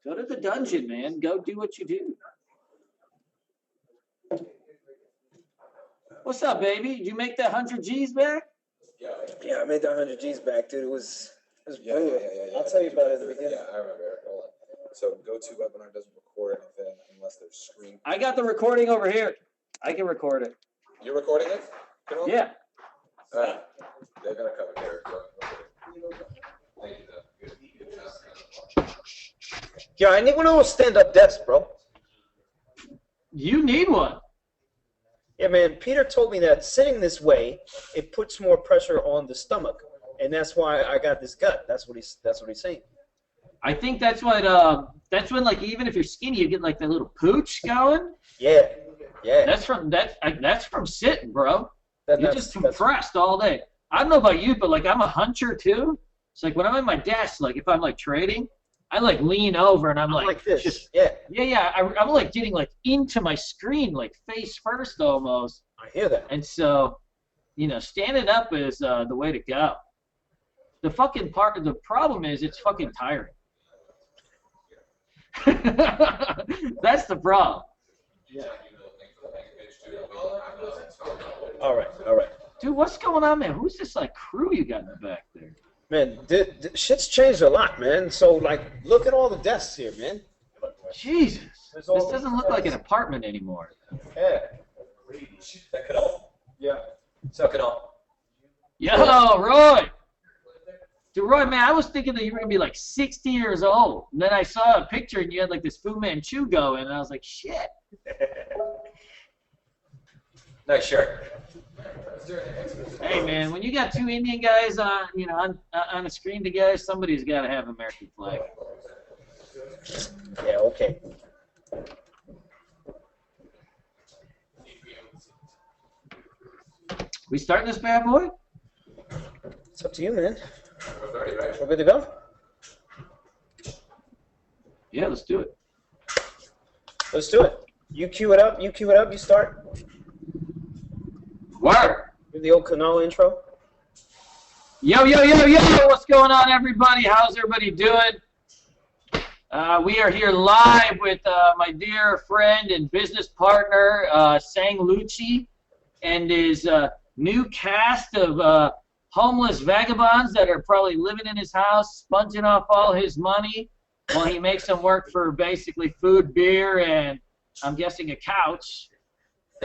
Go to the dungeon, man. Go do what you do. What's up, baby? Did you make that 100 G's back? Yeah, I made that 100 G's back, dude. It was brutal. I'll tell you about it at the beginning. Yeah, I remember. Hold on. So GoToWebinar doesn't record anything unless there's screen. I got the recording over here. I can record it. You're recording it? Yeah. All right. They're gonna cover here. Thank you. Yeah, I need one of those stand-up desks, bro. You need one. Yeah, man. Peter told me that sitting this way, it puts more pressure on the stomach, and that's why I got this gut. That's what he's saying. I think that's what. That's when, like, even if you're skinny, you get like that little pooch going. Yeah. That's from sitting, bro. You're just that's compressed all day. I don't know about you, but like I'm a huncher too. It's like when I'm at my desk, like if I'm like trading, I like lean over and I'm like this. Just, yeah. I'm like getting like into my screen, like face first almost. I hear that. And so, standing up is the way to go. The problem is it's fucking tiring. That's the problem. Yeah. All right. Dude, what's going on, man? Who's this like crew you got in the back there? Man, shit's changed a lot, man. So, like, look at all the desks here, man. Jesus. This doesn't look like an apartment anymore. Yeah. Suck it off. Yeah. Suck it off. Yo, Roy. Dude, Roy, man, I was thinking that you were going to be like 60 years old. And then I saw a picture and you had like this Fu Manchu going, and I was like, shit. Nice shirt. Hey, man, when you got two Indian guys on a screen together, somebody's got to have American flag. Yeah, okay. We starting this bad boy? It's up to you, man. We're good to go? Yeah, let's do it. Let's do it. You cue it up, you start. Word. Do the old Kunal intro. Yo, what's going on, everybody? How's everybody doing? We are here live with my dear friend and business partner, Sang Lucci, and his new cast of homeless vagabonds that are probably living in his house, sponging off all his money while he makes them work for basically food, beer, and I'm guessing a couch.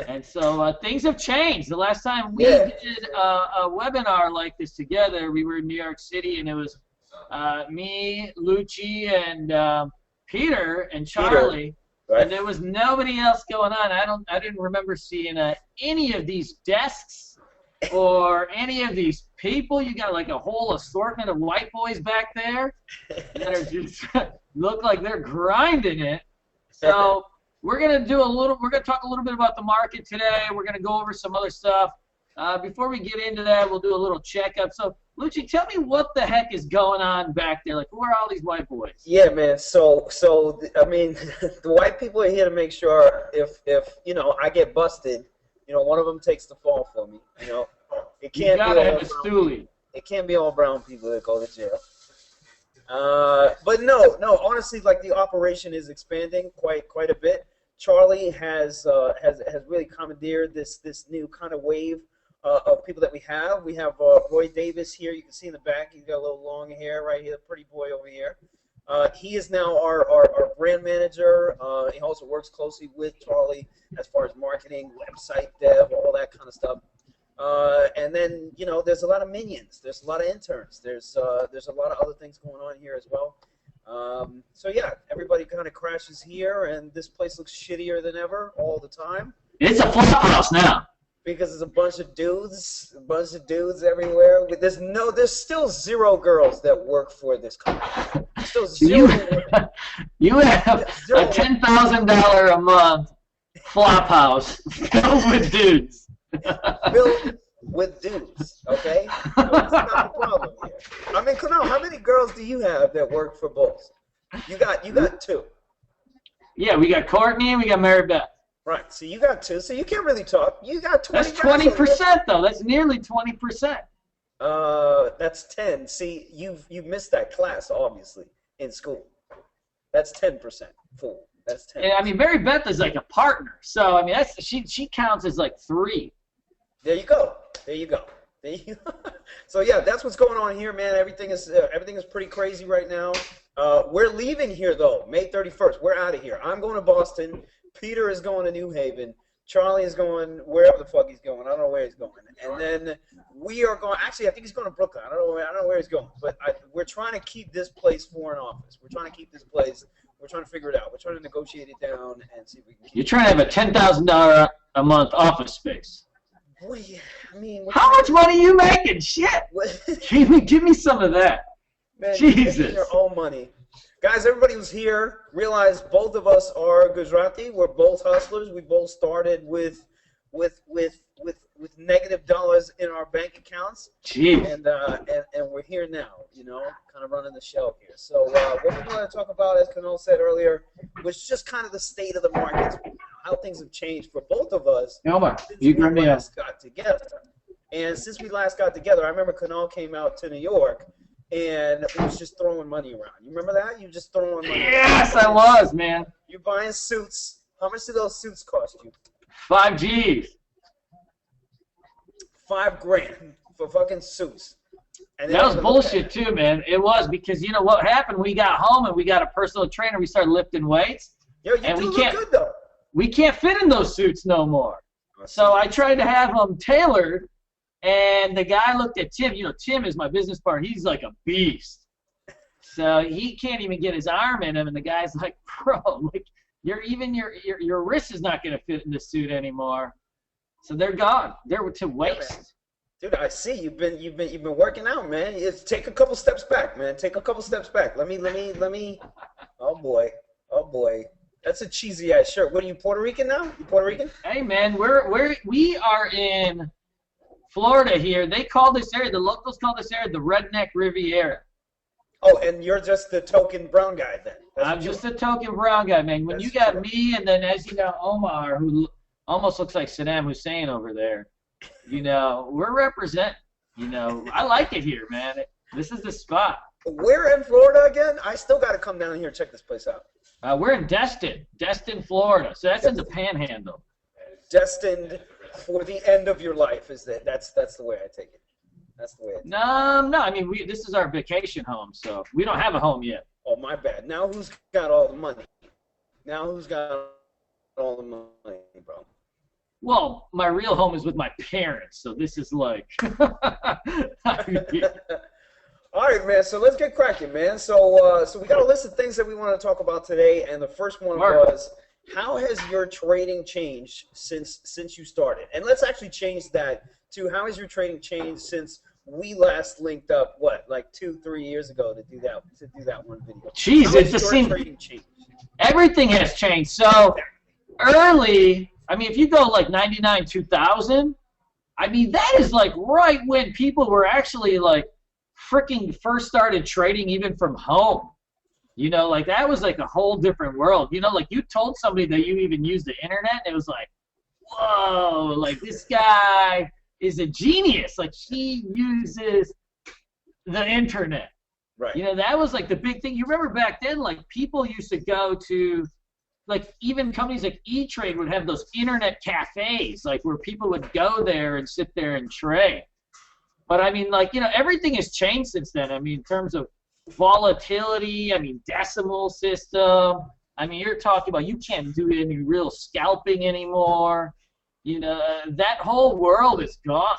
And so things have changed. The last time we did a webinar like this together, we were in New York City, and it was me, Lucci, and Peter and Charlie, right. And there was nobody else going on. I didn't remember seeing any of these desks or any of these people. You got like a whole assortment of white boys back there that are just look like they're grinding it. So we're gonna talk a little bit about the market today. We're gonna go over some other stuff. Before we get into that, we'll do a little checkup. So, Lucci, tell me what the heck is going on back there. Like, who are all these white boys? Yeah, man. So I mean, the white people are here to make sure if I get busted, one of them takes the fall for me. It can't you gotta have a stoolie. It can't be all brown people that go to jail. But no. Honestly, like the operation is expanding quite a bit. Charlie has really commandeered this new kind of wave of people that we have. We have Roy Davis here. You can see in the back. He's got a little long hair right here. Pretty boy over here. He is now our brand manager. He also works closely with Charlie as far as marketing, website dev, all that kind of stuff. And then there's a lot of minions. There's a lot of interns. There's a lot of other things going on here as well. So yeah, everybody kind of crashes here, and this place looks shittier than ever all the time. It's a flop house now. Because there's a bunch of dudes everywhere. There's still zero girls that work for this company. Still zero. You have a $10,000 a month flop house filled with dudes. Filled with dudes, okay? That's not the problem here. I mean, Kunal, how many girls do you have that work for Bulls? You got two. Yeah, we got Courtney and we got Mary Beth. Right, so you got two, so you can't really talk. You got 20. That's 20% though. That's nearly 20%. That's 10. See, you missed that class obviously in school. That's 10%. Full. That's 10. And I mean, Mary Beth is like a partner, so I mean, that's she counts as like 3. There you go. There you go. There you go. So yeah, that's what's going on here, man. Everything is pretty crazy right now. We're leaving here though, May 31st. We're out of here. I'm going to Boston. Peter is going to New Haven. Charlie is going wherever the fuck he's going. I don't know where he's going. And then we are going. Actually, I think he's going to Brooklyn. I don't know where he's going. But we're trying to keep this place Foreign Office. We're trying to keep this place. We're trying to figure it out. We're trying to negotiate it down and see if we can. You're trying to have a $10,000 a month office space. Boy, I mean, how much money are you making? Shit. Give me some of that. Man, Jesus. Your own money. Guys, everybody who's here, realize both of us are Gujarati. We're both hustlers. We both started with negative dollars in our bank accounts. Jeez. And we're here now, kind of running the show here. So what we want to talk about, as Kunal said earlier, was just kind of the state of the markets, how things have changed for both of us since we last got together. And since we last got together, I remember Kunal came out to New York and was just throwing money around. You remember that? You just throwing money around. Yes, I was, man. You're buying suits. How much did those suits cost you? 5 G's. $5,000 for fucking suits. And that was bullshit too, man. It was, because you know what happened? We got home and we got a personal trainer. We started lifting weights. Yo, you do look good though. We can't fit in those suits no more. So I tried to have them tailored. And the guy looked at Tim. Tim is my business partner. He's like a beast. So he can't even get his arm in him. And the guy's like, bro, like your wrist is not going to fit in the suit anymore. So they're gone. They're to waste. Dude, I see you've been working out, man. Take a couple steps back, man. Take a couple steps back. Let me. Oh boy. That's a cheesy ass shirt. What are you, Puerto Rican now? You Puerto Rican? Hey man, we are in Florida here. They call this area, the locals call this area the Redneck Riviera. Oh, and you're just the token brown guy then? I'm just a token brown guy, man. When you got me and then, as you know, Omar, who almost looks like Saddam Hussein over there, we're representing. I like it here, man. This is the spot. Where in Florida again? I still got to come down here and check this place out. We're in Destin, Florida. So that's in the Panhandle. Destined for the end of your life, is that's the way I take it. That's the way. No. I mean, this is our vacation home, so we don't have a home yet. Oh, my bad. Now who's got all the money? Bro? Well, my real home is with my parents, so this is like. All right, man. So let's get cracking, man. So we got a list of things that we want to talk about today, and the first one was, how has your trading changed since you started? And let's actually change that to, how has your trading changed since we last linked up? What, like 2-3 years ago to do that one video? Jeez, it's the same. Trading changed? Everything has changed. So early, I mean, if you go like 99, 2000, I mean, that is like right when people were actually like freaking first started trading even from home. Like that was like a whole different world. Like you told somebody that you even used the internet, and it was like, whoa, like this guy is a genius. Like he uses the internet. Right. That was like the big thing. You remember back then, like people used to go to, like even companies like E-Trade would have those internet cafes, like where people would go there and sit there and trade. But I mean, like, everything has changed since then. I mean, in terms of volatility, I mean, decimal system. I mean, you're talking about you can't do any real scalping anymore. That whole world is gone.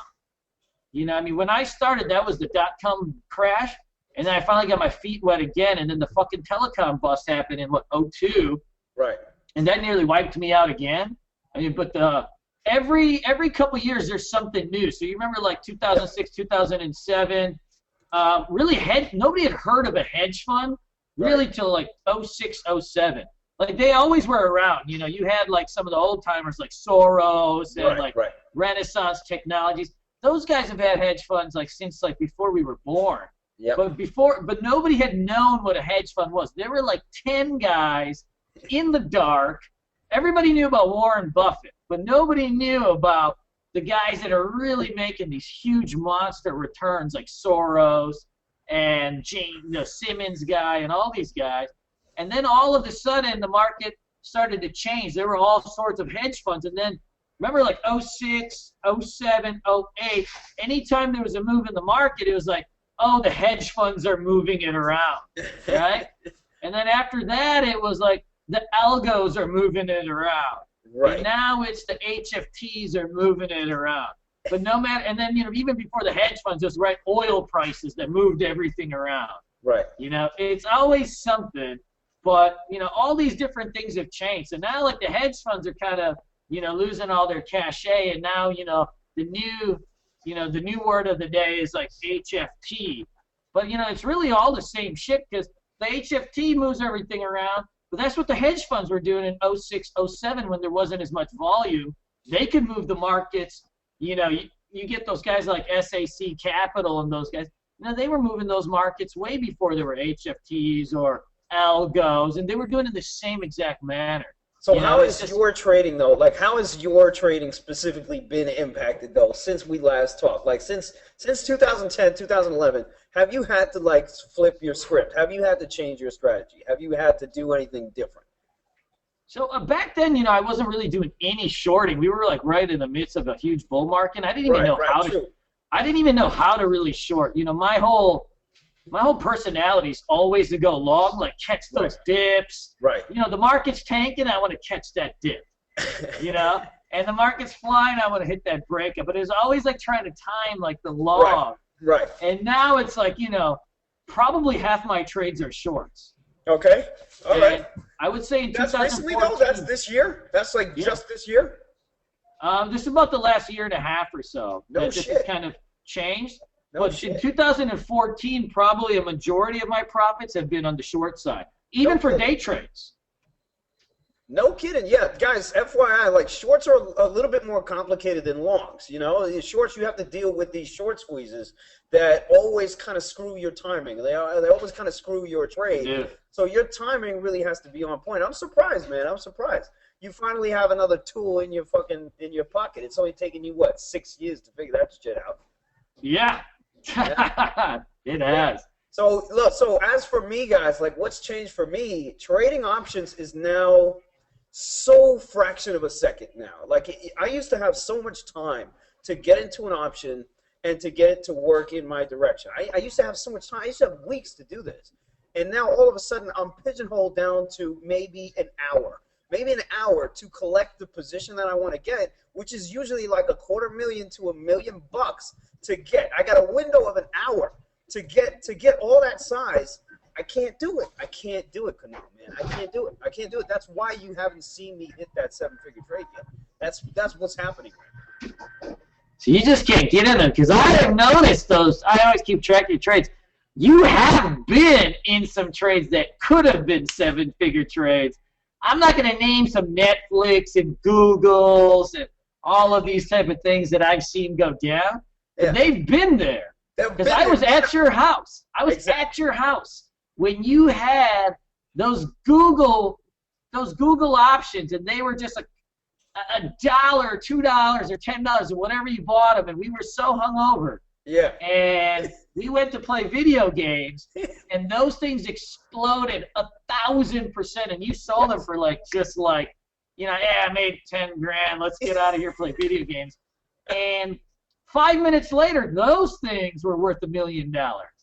I mean, when I started, that was the dot-com crash, and then I finally got my feet wet again, and then the fucking telecom bust happened in, 2002. Right. And that nearly wiped me out again. I mean, but every couple years there's something new. So you remember like 2006, 2007, nobody had heard of a hedge fund really till like 06, 07. Like they always were around. You had like some of the old timers like Soros and Renaissance Technologies. Those guys have had hedge funds like since like before we were born. Yep. But nobody had known what a hedge fund was. There were like 10 guys in the dark. Everybody knew about Warren Buffett, but nobody knew about the guys that are really making these huge monster returns like Soros and Simmons guy and all these guys. And then all of a sudden, the market started to change. There were all sorts of hedge funds. And then, remember, like 06, 07, 08, anytime there was a move in the market, it was like, oh, the hedge funds are moving it around, right? And then after that, it was like the algos are moving it around. Right. And now it's the HFTs are moving it around. But no matter, and then, even before the hedge funds, it was oil prices that moved everything around. Right. It's always something. But, all these different things have changed. So now, like, the hedge funds are kind of, losing all their cachet. And now, the new word of the day is, like, HFT. But, it's really all the same shit because the HFT moves everything around. But that's what the hedge funds were doing in 06, 07 when there wasn't as much volume. They could move the markets. You get those guys like SAC Capital and those guys. They were moving those markets way before there were HFTs or algos, and they were doing it in the same exact manner. So how is your trading, though? Like, how has your trading specifically been impacted, though, since we last talked? Like, since 2010, 2011, have you had to, like, flip your script? Have you had to change your strategy? Have you had to do anything different? So back then, I wasn't really doing any shorting. We were, like, right in the midst of a huge bull market. I didn't even know how to. I didn't even know how to really short. My whole personality is always to go long, like catch those dips. Right. The market's tanking, I want to catch that dip. And the market's flying, I want to hit that breakup. But it's always like trying to time like the long. Right. And now it's like, probably half my trades are shorts. Okay. All right. I would say in that's 2014. Recently, though? That's this year? That's like just this year? This is about the last year and a half or so. No shit. This has kind of changed. No but shit. In 2014, probably a majority of my profits have been on the short side, even for day trades. No kidding. Yeah, guys, FYI, like, shorts are a little bit more complicated than longs. In shorts, you have to deal with these short squeezes that always kind of screw your timing. They always kind of screw your trade. Yeah. So your timing really has to be on point. I'm surprised, man. I'm surprised. You finally have another tool in your pocket. It's only taken you, what, 6 years to figure that shit out. Yeah. It has. So look, as for me, guys, like, what's changed for me, trading options is now so fraction of a second now. Like, I used to have so much time to get into an option and to get it to work in my direction. I used to have so much time. I used to have weeks to do this. And now all of a sudden I'm pigeonholed down to maybe an hour to collect the position that I want to get, which is usually like $250,000 to $1 million to get. I got a window of an hour to get all that size. I can't do it. Kunal, man. I can't do it. That's why you haven't seen me hit that 7-figure trade yet. That's what's happening right now. So you just can't get in them because I have noticed those. I always keep track of your trades. You have been in some trades that could have been 7-figure trades. I'm not going to name some Netflix and Googles and all of these type of things that I've seen go down. But they've been there. Because I was at your house. At your house when you had those Google options, and they were just $1, $2, or $10, or whatever you bought them, and we were so hungover. Yeah. And we went to play video games, and those things exploded 1,000%, and you sold them for I made 10 grand. Let's get out of here, play video games. And 5 minutes later, those things were worth $1 million.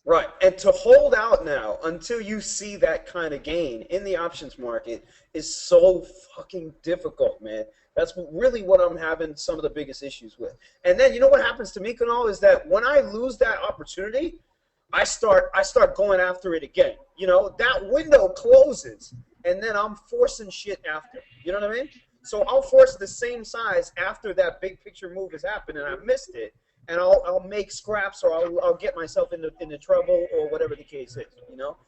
Right, and to hold out now until you see that kind of gain in the options market is so fucking difficult, man. That's really what I'm having some of the biggest issues with. And then you know what happens to me, Kunal, is that when I lose that opportunity, I start going after it again. That window closes, and then I'm forcing shit after. You know what I mean? So I'll force the same size after that big picture move has happened, and I missed it. And I'll make scraps, or I'll get myself into trouble, or whatever the case is,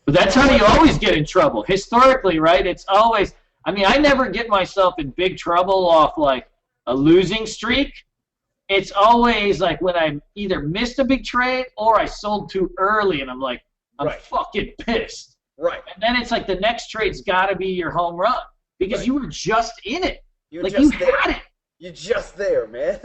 But that's how you always get in trouble. Historically, right? It's always, I never get myself in big trouble off, like, a losing streak. It's always, like, when I either missed a big trade or I sold too early, and I'm like, I'm fucking pissed. Right. And then it's like the next trade's got to be your home run because you were just in it. You had it. You're just there, man.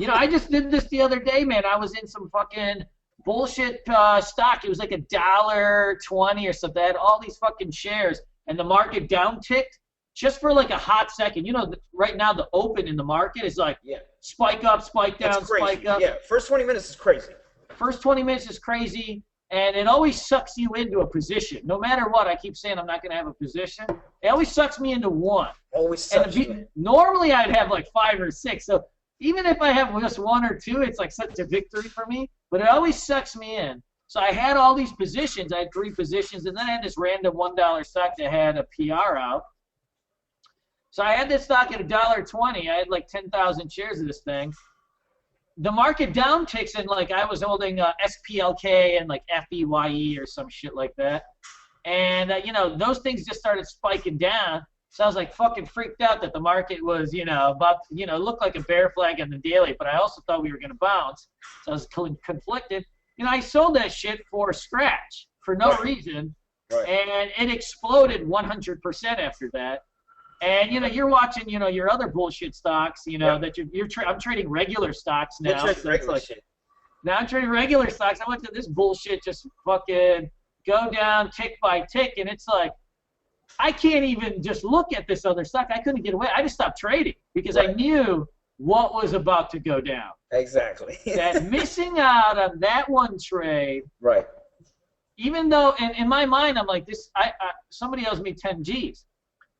I just did this the other day, man. I was in some fucking bullshit stock. It was like $1.20 or something. I had all these fucking shares, and the market downticked just for like a hot second. You know, right now the open in the market is like spike up, spike down, spike up. Yeah, first 20 minutes is crazy. First 20 minutes is crazy, and it always sucks you into a position. No matter what, I keep saying I'm not going to have a position. It always sucks me into one. Always sucks you. Normally I'd have like 5 or 6. So even if I have just 1 or 2, it's like such a victory for me. But it always sucks me in. So I had all these positions. I had 3 positions, and then I had this random $1 stock that had a PR out. So I had this stock at $1.20. I had like 10,000 shares of this thing. The market downticks, and like I was holding SPLK and like FEYE or some shit like that. And, you know, those things just started spiking down. So I was like fucking freaked out that the market was, you know, about, you know, looked like a bear flag on the daily, but I also thought we were going to bounce. So I was conflicted. You know, I sold that shit for a scratch for no reason, and it exploded 100% after that. And, you know, you're watching, you know, your other bullshit stocks, you know, that I'm trading regular stocks now. So regular shit. Now I'm trading regular stocks. I went to this bullshit just fucking go down tick by tick, and it's like, I can't even just look at this other stock. I couldn't get away. I just stopped trading because I knew what was about to go down. Exactly. That missing out on that one trade. Right. Even though, in my mind, I'm like, somebody owes me 10 G's.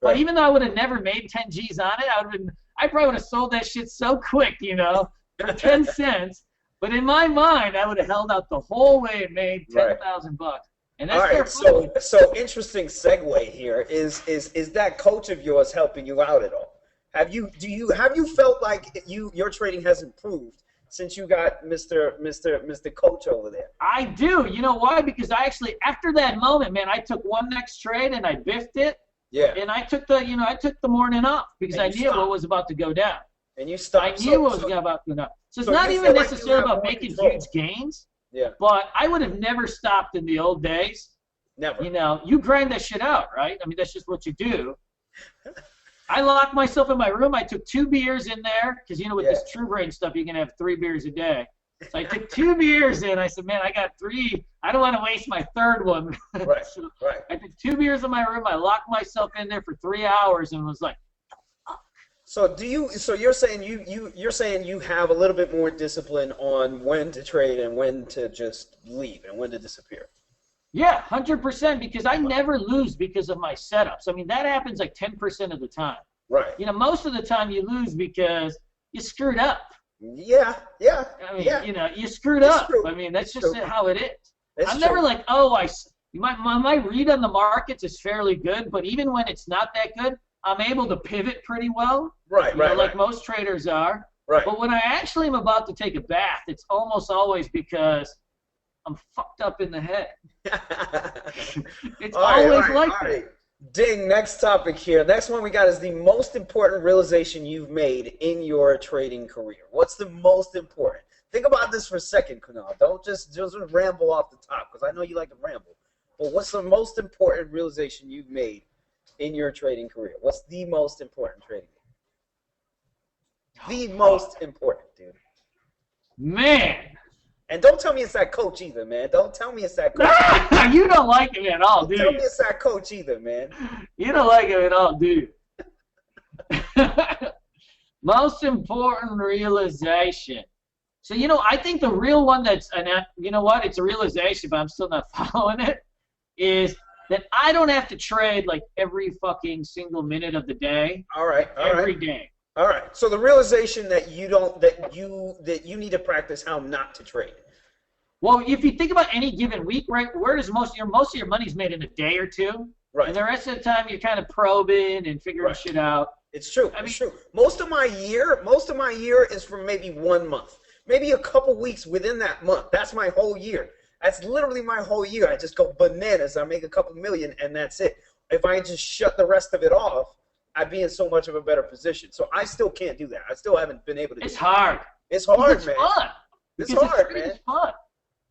But even though I would have never made 10 G's on it, I probably would have sold that shit so quick, you know, for 10 cents. But in my mind, I would have held out the whole way and made $10,000. And that's so interesting segue here is that coach of yours helping you out at all? Have you felt like your trading has improved since you got Mr. Coach over there? I do. You know why? Because I actually, after that moment, man, I took one next trade and I biffed it. Yeah. And I took the morning off because I knew what was about to go down. And you stopped. I knew what was about to go down. So it's not even necessarily about making huge gains. Yeah. But I would have never stopped in the old days. Never. You know, you grind that shit out, right? I mean, that's just what you do. I locked myself in my room. I took 2 beers in there because, you know, with this True Brain stuff, you can have 3 beers a day. So I took 2 beers in. I said, man, I got 3. I don't want to waste my 3rd one. Right. So I took 2 beers in my room. I locked myself in there for 3 hours and was like. So you're saying you have a little bit more discipline on when to trade and when to just leave and when to disappear. Yeah, 100%, because I never lose because of my setups. I mean, that happens like 10% of the time. Right. You know, most of the time you lose because you screwed up. Yeah. I mean, you know, you screwed up. I mean, that's just how it is. I'm never like, my read on the markets is fairly good, but even when it's not that good, I'm able to pivot pretty well. Right. Like most traders are. Right. But when I actually am about to take a bath, it's almost always because I'm fucked up in the head. It's always like that. Ding, next topic here. Next one we got is the most important realization you've made in your trading career. What's the most important? Think about this for a second, Kunal. Don't just ramble off the top, because I know you like to ramble. But what's the most important realization you've made in your trading career? What's the most important trading? The most important, dude. Man. And don't tell me it's that coach either, man. Don't tell me it's that coach. You don't like him at all, do you? Don't tell me it's that coach either, man. You don't like him at all, do you? Most important realization. So, you know, I think the real one you know what? It's a realization, but I'm still not following it, is that I don't have to trade like every fucking single minute of the day. Every day. All right. So the realization that you need to practice how not to trade. Well, if you think about any given week, right, where does most of your money's made in a day or two? Right. And the rest of the time you're kind of probing and figuring shit out. It's true. It's true. Most of my year is for maybe 1 month. Maybe a couple weeks within that month. That's my whole year. That's literally my whole year. I just go bananas. I make a couple million and that's it. If I just shut the rest of it off, I'd be in so much of a better position. So I still can't do that. I still haven't been able to do it. It's hard. It's hard, it's man. Fun. It's hard, man. It's fun.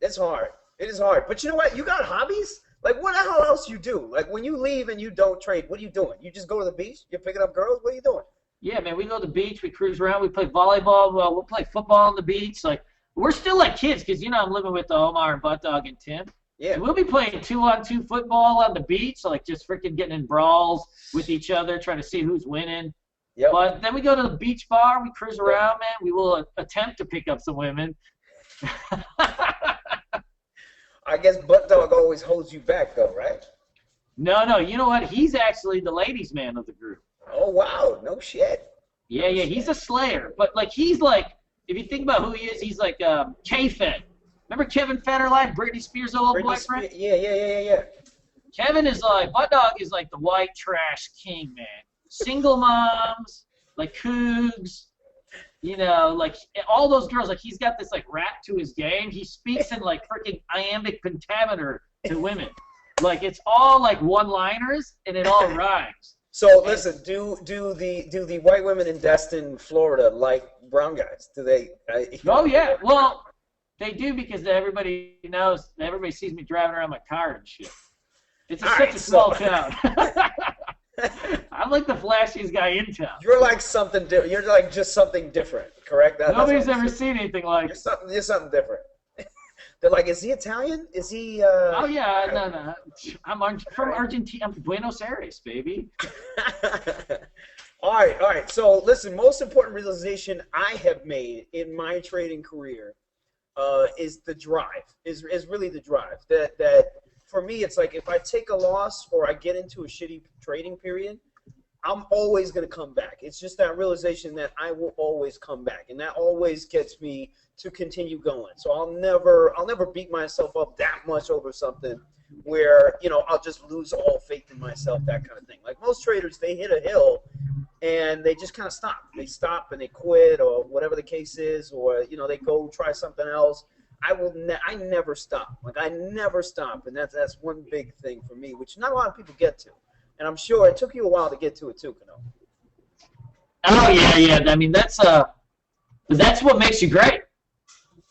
It's hard. It is hard. But you know what? You got hobbies? Like, what the hell else you do? Like, when you leave and you don't trade, what are you doing? You just go to the beach? You're picking up girls? What are you doing? Yeah, man, we go to the beach. We cruise around. We play volleyball. We'll play football on the beach. Like, we're still like kids because, you know, I'm living with Omar and Butt Dog and Tim. Yeah. We'll be playing 2-on-2 football on the beach, like just freaking getting in brawls with each other, trying to see who's winning. Yep. But then we go to the beach bar, we cruise around, man. We will attempt to pick up some women. I guess Butt Dog always holds you back, though, right? No. You know what? He's actually the ladies' man of the group. Oh, wow. No shit. Yeah. He's a slayer. But, like, he's like, if you think about who he is, he's like K-Fed. Remember Kevin Federline, Britney Spears' old boyfriend? Yeah. Kevin is like, Butt Dog is like the white trash king, man. Single moms, like cougs, you know, like all those girls. Like he's got this like rap to his game. He speaks in like freaking iambic pentameter to women. Like it's all like one-liners and it all rhymes. So listen, do the white women in Destin, Florida, like brown guys? Do they? Oh yeah, well they do because everybody knows, everybody sees me driving around my car and shit. It's such a small town. I'm like the flashiest guy in town. You're like something different. You're like just something different, correct? Nobody's ever seen anything like. You're something different. They're like, is he Italian? Is he? Oh yeah, no. I'm from Argentina. I'm from Buenos Aires, baby. All right. So listen, most important realization I have made in my trading career is the drive. Is really the drive. That for me, it's like if I take a loss or I get into a shitty trading period, I'm always going to come back. It's just that realization that I will always come back, and that always gets me to continue going. So I'll never beat myself up that much over something where, you know, I'll just lose all faith in myself, that kind of thing. Like most traders, they hit a hill and they just kind of stop. They stop and they quit or whatever the case is, or, you know, they go try something else. I never stop. Like I never stop, and that's one big thing for me, which not a lot of people get to. And I'm sure it took you a while to get to it too, Kunal. Oh yeah. I mean that's what makes you great.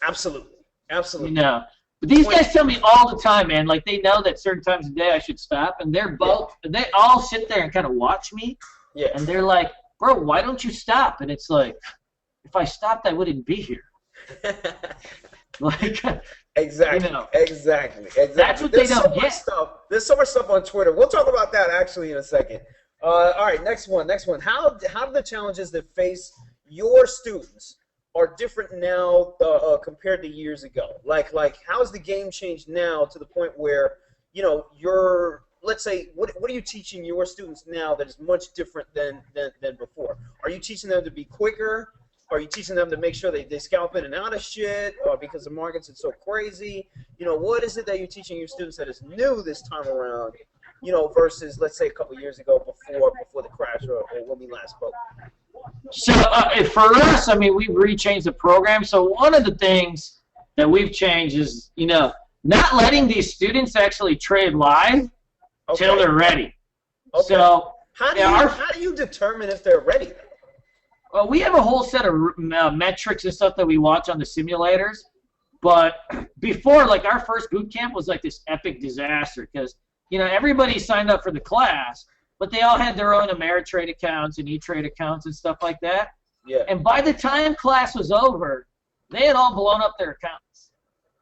Absolutely. You know, but these guys tell me all the time, man. Like they know that certain times of the day I should stop, and they all sit there and kind of watch me. Yeah. And they're like, bro, why don't you stop? And it's like, if I stopped, I wouldn't be here. Like, exactly, you know, exactly. That's what they don't get. There's so much stuff on Twitter. We'll talk about that actually in a second. All right, next one. How do the challenges that face your students are different now compared to years ago? Like how has the game changed now to the point where, you know, let's say, what are you teaching your students now that is much different than before? Are you teaching them to be quicker? Are you teaching them to make sure they scalp in and out of shit, or because the markets are so crazy? You know, what is it that you're teaching your students that is new this time around, you know, versus, let's say, a couple years ago before the crash or when we last spoke? So for us, I mean, we've rechanged the program. So one of the things that we've changed is, you know, not letting these students actually trade live till they're ready. Okay. So how do you determine if they're ready? Well, we have a whole set of metrics and stuff that we watch on the simulators. But before, like, our first boot camp was like this epic disaster because, you know, everybody signed up for the class, but they all had their own Ameritrade accounts and E-Trade accounts and stuff like that. Yeah. And by the time class was over, they had all blown up their accounts.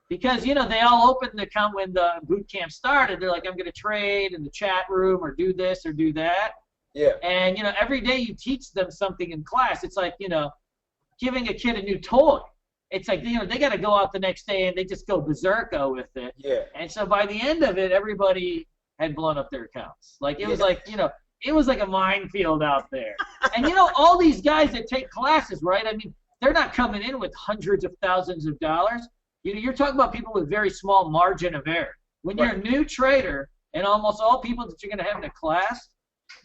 Because, you know, they all opened the account when the boot camp started. They're like, I'm going to trade in the chat room or do this or do that. Yeah. And, you know, every day you teach them something in class. It's like, you know, giving a kid a new toy. It's like, you know, they got to go out the next day and they just go berserko with it. Yeah. And so by the end of it, everybody had blown up their accounts. Like, it was like, you know, it was like a minefield out there. And, you know, all these guys that take classes, right? I mean, they're not coming in with hundreds of thousands of dollars. You know, you're talking about people with very small margin of error. When you're a new trader, and almost all people that you're going to have in a class,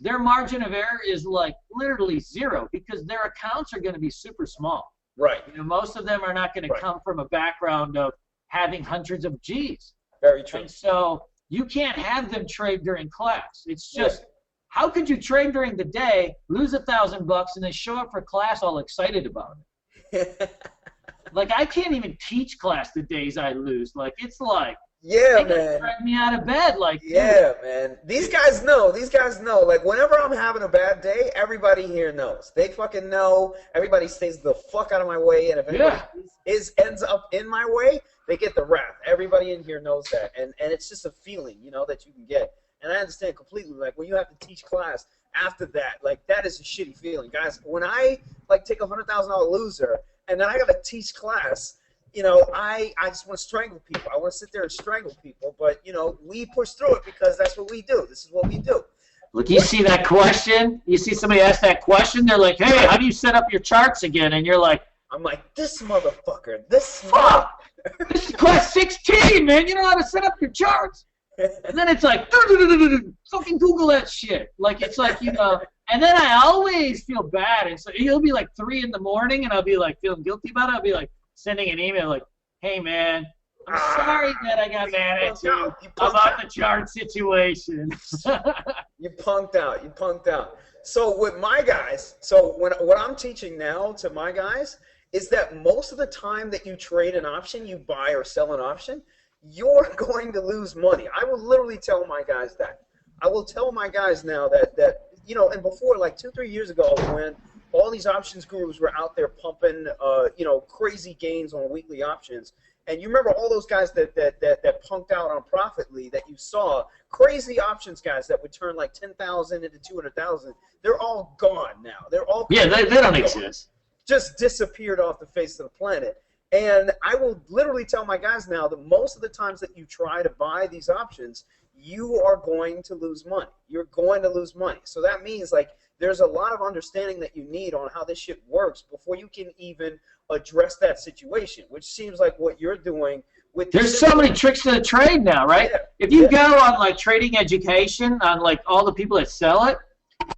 their margin of error is like literally zero because their accounts are going to be super small. Right. You know, most of them are not going to come from a background of having hundreds of G's. Very true. And so you can't have them trade during class. It's just, how could you trade during the day, lose $1,000 and then show up for class all excited about it? Like, I can't even teach class the days I lose. Like, it's like, man. Drag me out of bed, like. Man. These guys know. Like, whenever I'm having a bad day, everybody here knows. They fucking know. Everybody stays the fuck out of my way, and if anybody ends up in my way, They get the wrath. Everybody in here knows that, and it's just a feeling, you know, that you can get. And I understand completely. Like when you have to teach class after that, like that is a shitty feeling, guys. When I like take a $100,000 loser and then I got to teach class, you know, I just want to strangle people. I want to sit there and strangle people, but you know, we push through it because that's what we do. This is what we do. Look, you see that question? You see somebody ask that question? They're like, "Hey, how do you set up your charts again?" And you're like, I'm like, this motherfucker, this fuck! This is class 16, man. You know how to set up your charts. And then it's like, fucking Google that shit. Like, it's like, you know, and then I always feel bad. And so it'll be like 3 in the morning, and I'll be like feeling guilty about it. I'll be like sending an email like, hey, man, I'm sorry that I got mad at you about the chart situation. You punked out. You punked out. So with my guys, so what I'm teaching now to my guys is that most of the time that you trade an option, you buy or sell an option, you're going to lose money. I will literally tell my guys that. I will tell my guys now that you know, and before, like 2-3 years ago, when all these options gurus were out there pumping, you know, crazy gains on weekly options, and you remember all those guys that punked out on Profitly that you saw, crazy options guys that would turn like 10,000 into 200,000. They're all gone now. They're all they don't exist. Just disappeared off the face of the planet. And I will literally tell my guys now that most of the times that you try to buy these options, you are going to lose money. You're going to lose money. So that means like there's a lot of understanding that you need on how this shit works before you can even address that situation, which seems like what you're doing with there's so many tricks to the trade now, right? Yeah. If you go on like trading education on like all the people that sell it,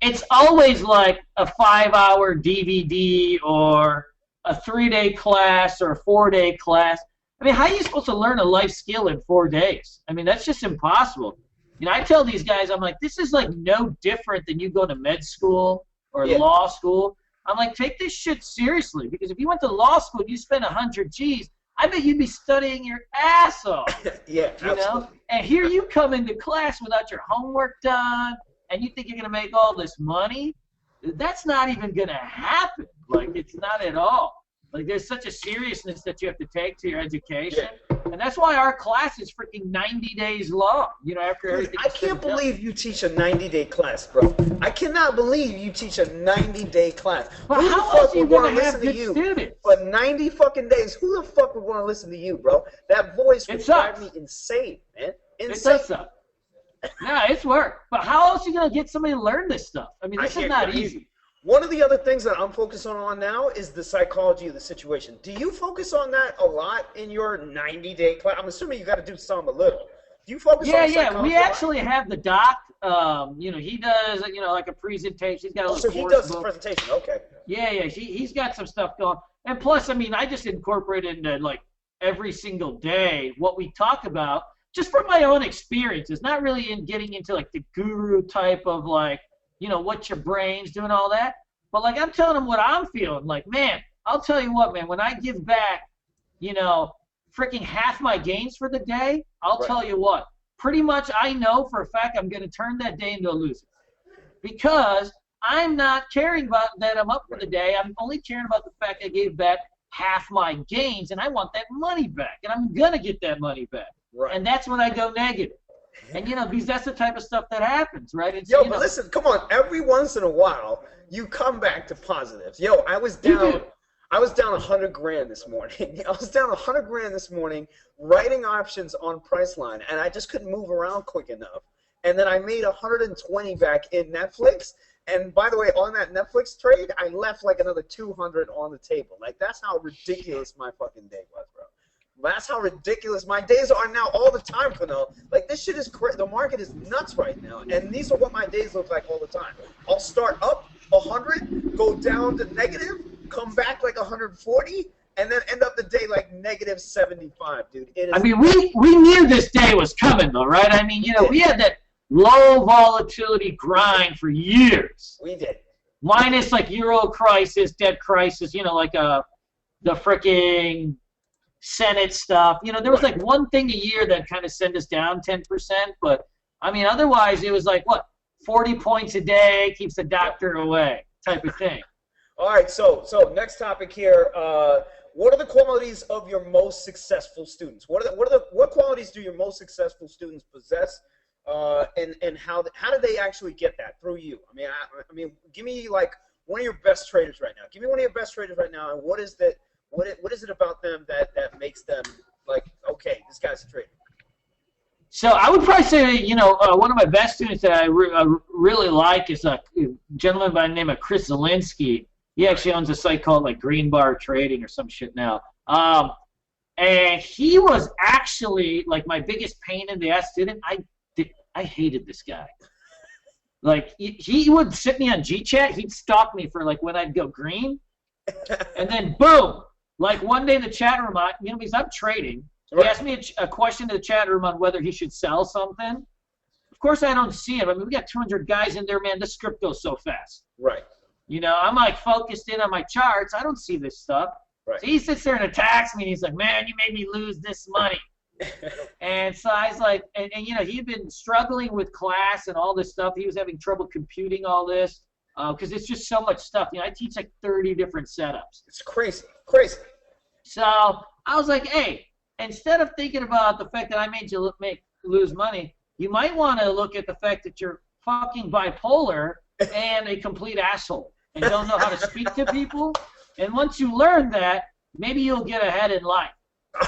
it's always like a 5-hour DVD or a 3-day class or a 4-day class. I mean, how are you supposed to learn a life skill in 4 days? I mean, that's just impossible. You know, I tell these guys, I'm like, this is like no different than you go to med school or law school. I'm like, take this shit seriously, because if you went to law school and you spent 100 G's, I bet you'd be studying your ass off. Yeah, you absolutely. know? And here you come into class without your homework done, and you think you're going to make all this money? That's not even going to happen. Like, it's not at all. Like, there's such a seriousness that you have to take to your education. Yeah. And that's why our class is freaking 90 days long, you know, after everything. I can't believe you teach a 90-day class, bro. I cannot believe you teach a 90-day class. But who how the fuck else are you would want going to to have listen to good you students? for 90 fucking days? Who the fuck would want to listen to you, bro? That voice would drive me insane, man. Insane. It does suck. No, it's work. But how else are you going to get somebody to learn this stuff? I mean, this is not easy. One of the other things that I'm focusing on now is the psychology of the situation. Do you focus on that a lot in your 90-day class? I'm assuming you got to do some a little. Do you focus on psychology? Yeah. We actually have the doc. You know, he does, you know, like a presentation. He's got a little so he does the presentation. Okay. Yeah. He's got some stuff going. And plus, I mean, I just incorporate into like every single day what we talk about, just from my own experiences. Not really in getting into like the guru type of like, you know, what your brain's doing, all that. But, like, I'm telling them what I'm feeling. Like, man, I'll tell you what, man, when I give back, you know, freaking half my gains for the day, I'll tell you what, pretty much I know for a fact I'm going to turn that day into a loser. Because I'm not caring about that I'm up for the day. I'm only caring about the fact I gave back half my gains, and I want that money back. And I'm going to get that money back. Right. And that's when I go negative. And, you know, because that's the type of stuff that happens, right? It's, Yo, but listen, come on. Every once in a while, you come back to positives. Yo, I was down 100 grand this morning. I was down 100 grand this morning writing options on Priceline, and I just couldn't move around quick enough. And then I made 120 back in Netflix. And by the way, on that Netflix trade, I left like another 200 on the table. Like, that's how ridiculous my fucking day was, bro. That's how ridiculous my days are now all the time, Kunal. Like, this shit is crazy. The market is nuts right now. And these are what my days look like all the time. I'll start up 100, go down to negative, come back like 140, and then end up the day like negative 75, dude. I mean, we knew this day was coming, though, right? I mean, you know, we had that low volatility grind for years. We did. Minus, like, Euro crisis, debt crisis, you know, like the freaking Senate stuff. You know, there was like one thing a year that kind of sent us down 10%, but I mean, otherwise it was like, what, 40 points a day keeps the doctor away type of thing. All right, so next topic here. What are the qualities of your most successful students? What qualities do your most successful students possess? And how do they actually get that through you? I mean, give me like one of your best traders right now. Give me one of your best traders right now, and what is that? What is it about them that makes them like, okay, this guy's a trader? So I would probably say, one of my best students that I really like is a gentleman by the name of Chris Zielinski. He actually owns a site called like Green Bar Trading or some shit now. And he was actually like my biggest pain in the ass student. I hated this guy. Like he would sit me on GChat. He'd stalk me for like when I'd go green, and then boom, like one day in the chat room, because I'm trading. He asked me a question in the chat room on whether he should sell something. Of course, I don't see him. I mean, we got 200 guys in there, man. This script goes so fast. Right. I'm like focused in on my charts. I don't see this stuff. Right. So he sits there and attacks me, and he's like, man, you made me lose this money. And so I was like, and he'd been struggling with class and all this stuff. He was having trouble computing all this because it's just so much stuff. I teach like 30 different setups. It's crazy, crazy. So I was like, hey, instead of thinking about the fact that I made you lose money, you might want to look at the fact that you're fucking bipolar and a complete asshole and don't know how to speak to people. And once you learn that, maybe you'll get ahead in life.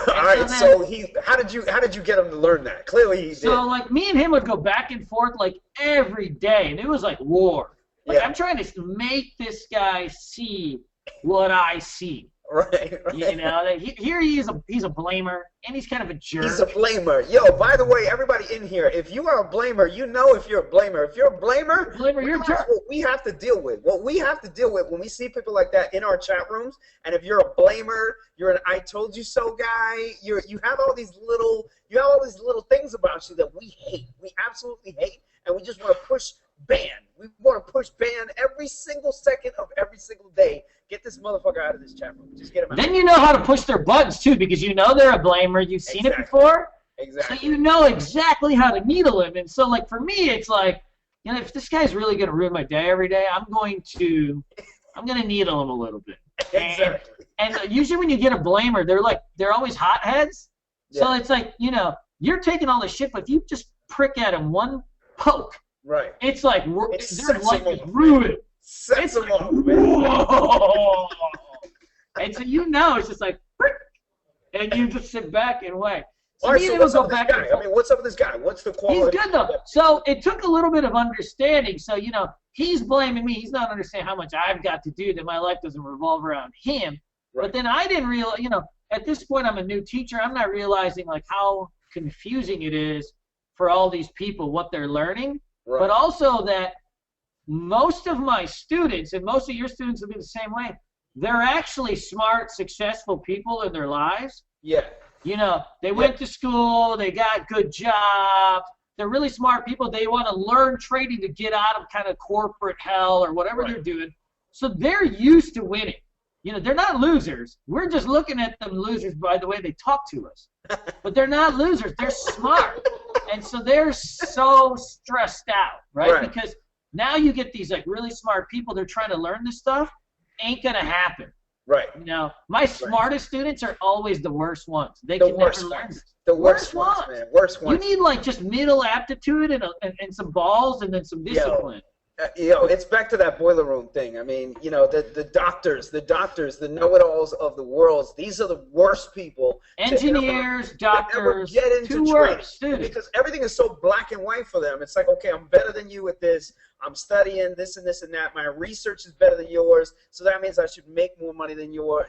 All right. So how did you get him to learn that? Clearly he did. So like me and him would go back and forth like every day, and it was like war. Like I'm trying to make this guy see what I see. Right. Here he's a blamer, and he's kind of a jerk. He's a blamer. Yo, by the way, everybody in here, if you are a blamer, you know if you're a blamer. If you're a blamer, you're a jerk. What we have to deal with. What we have to deal with when we see people like that in our chat rooms, and if you're a blamer, you're an I told you so guy, you have all these little things about you that we hate. We absolutely hate, and we just want to push ban. We want to push ban every single second of every single day. Get this motherfucker out of this chat room. Just get him out. Then you know how to push their buttons, too, because you know they're a blamer. You've seen it before. Exactly. So you know exactly how to needle him. And so, like, for me, it's like, if this guy's really going to ruin my day every day, I'm going to needle him a little bit. Exactly. And usually when you get a blamer, they're always hotheads. Yeah. So it's like, you're taking all this shit, but if you just prick at him one poke, right. It's like, they're like ruined. Sets them off, man. And so it's just like, and you just sit back and wait. So what's up with this guy? I mean, what's up with this guy? What's the quality? He's good, though. So it took a little bit of understanding. So, he's blaming me. He's not understanding how much I've got to do, that my life doesn't revolve around him. Right. But then I didn't realize, at this point I'm a new teacher. I'm not realizing, like, how confusing it is for all these people, what they're learning. Right. But also that most of my students, and most of your students will be the same way, they're actually smart, successful people in their lives. Yeah. They went to school, they got good jobs, they're really smart people. They want to learn trading to get out of kind of corporate hell or whatever they're doing. So they're used to winning. They're not losers. We're just looking at them losers by the way they talk to us. But they're not losers. They're smart. And so they're so stressed out, right? Because now you get these like really smart people. They're trying to learn this stuff. Ain't gonna happen. Right. My smartest students are always the worst ones. They can never learn this. The worst ones, man. Worst ones. You need like just middle aptitude and some balls and then some discipline. It's back to that boiler room thing. I mean, the doctors, the know-it-alls of the world. These are the worst people. Engineers, doctors, get into trading because everything is so black and white for them. It's like, okay, I'm better than you at this. I'm studying this and this and that. My research is better than yours, so that means I should make more money than you are,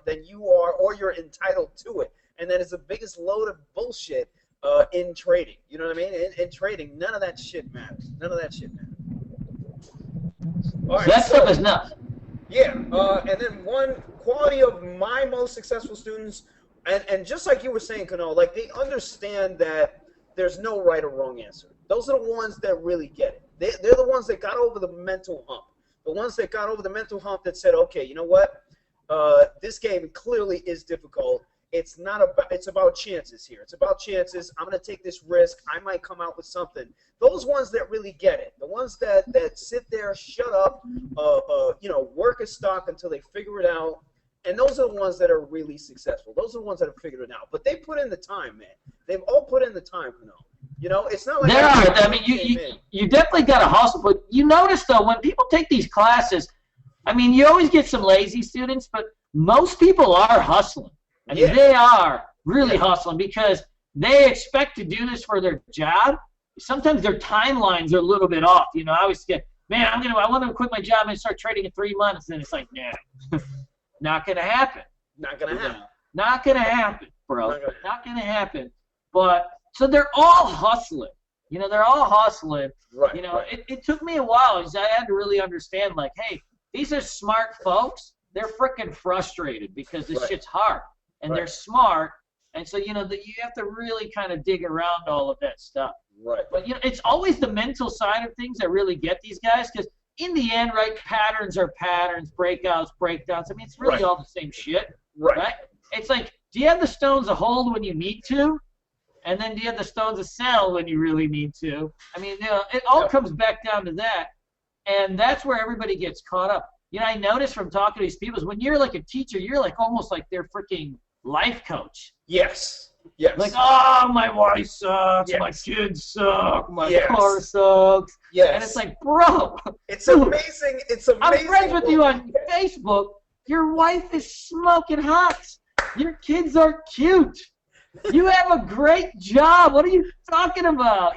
or you're entitled to it. And that is the biggest load of bullshit in trading. You know what I mean? In trading, none of that shit matters. None of that shit matters. Right, that stuff is nuts. Yeah, and then one quality of my most successful students, and just like you were saying, Kunal, like they understand that there's no right or wrong answer. Those are the ones that really get it. They're the ones that got over the mental hump. The ones that got over the mental hump that said, okay, you know what? This game clearly is difficult. It's about chances here. It's about chances. I'm going to take this risk. I might come out with something. Those ones that really get it. The ones that sit there, shut up, work a stock until they figure it out, And those are the ones that are really successful. Those are the ones that have figured it out. But they put in the time, man. They've all put in the time, it's not like there are. I mean, you definitely got to hustle. But you notice though, when people take these classes, I mean, you always get some lazy students, but most people are hustling. I mean, they are really hustling because they expect to do this for their job. Sometimes their timelines are a little bit off. I always get, man, I want to quit my job and start trading in 3 months, and it's like, nah, not gonna happen. Not gonna happen. Not gonna happen, bro. Not gonna happen. But so they're all hustling. They're all hustling. Right. It took me a while. I had to really understand, like, hey, these are smart folks. They're freaking frustrated because this shit's hard, and they're smart, and so that you have to really kind of dig around all of that stuff. Right. But it's always the mental side of things that really get these guys, because in the end, right, patterns are patterns, breakouts, breakdowns. I mean, it's really all the same shit. Right. It's like, do you have the stones to hold when you need to? And then do you have the stones to sell when you really need to? I mean, it all comes back down to that. And that's where everybody gets caught up. I notice from talking to these people is when you're like a teacher, you're like almost like their freaking life coach. Yes. Like, oh, my wife sucks, my kids suck, my car sucks. Yes. And it's like, bro. It's amazing. It's amazing. I'm friends with you on Facebook. Your wife is smoking hot. Your kids are cute. You have a great job. What are you talking about,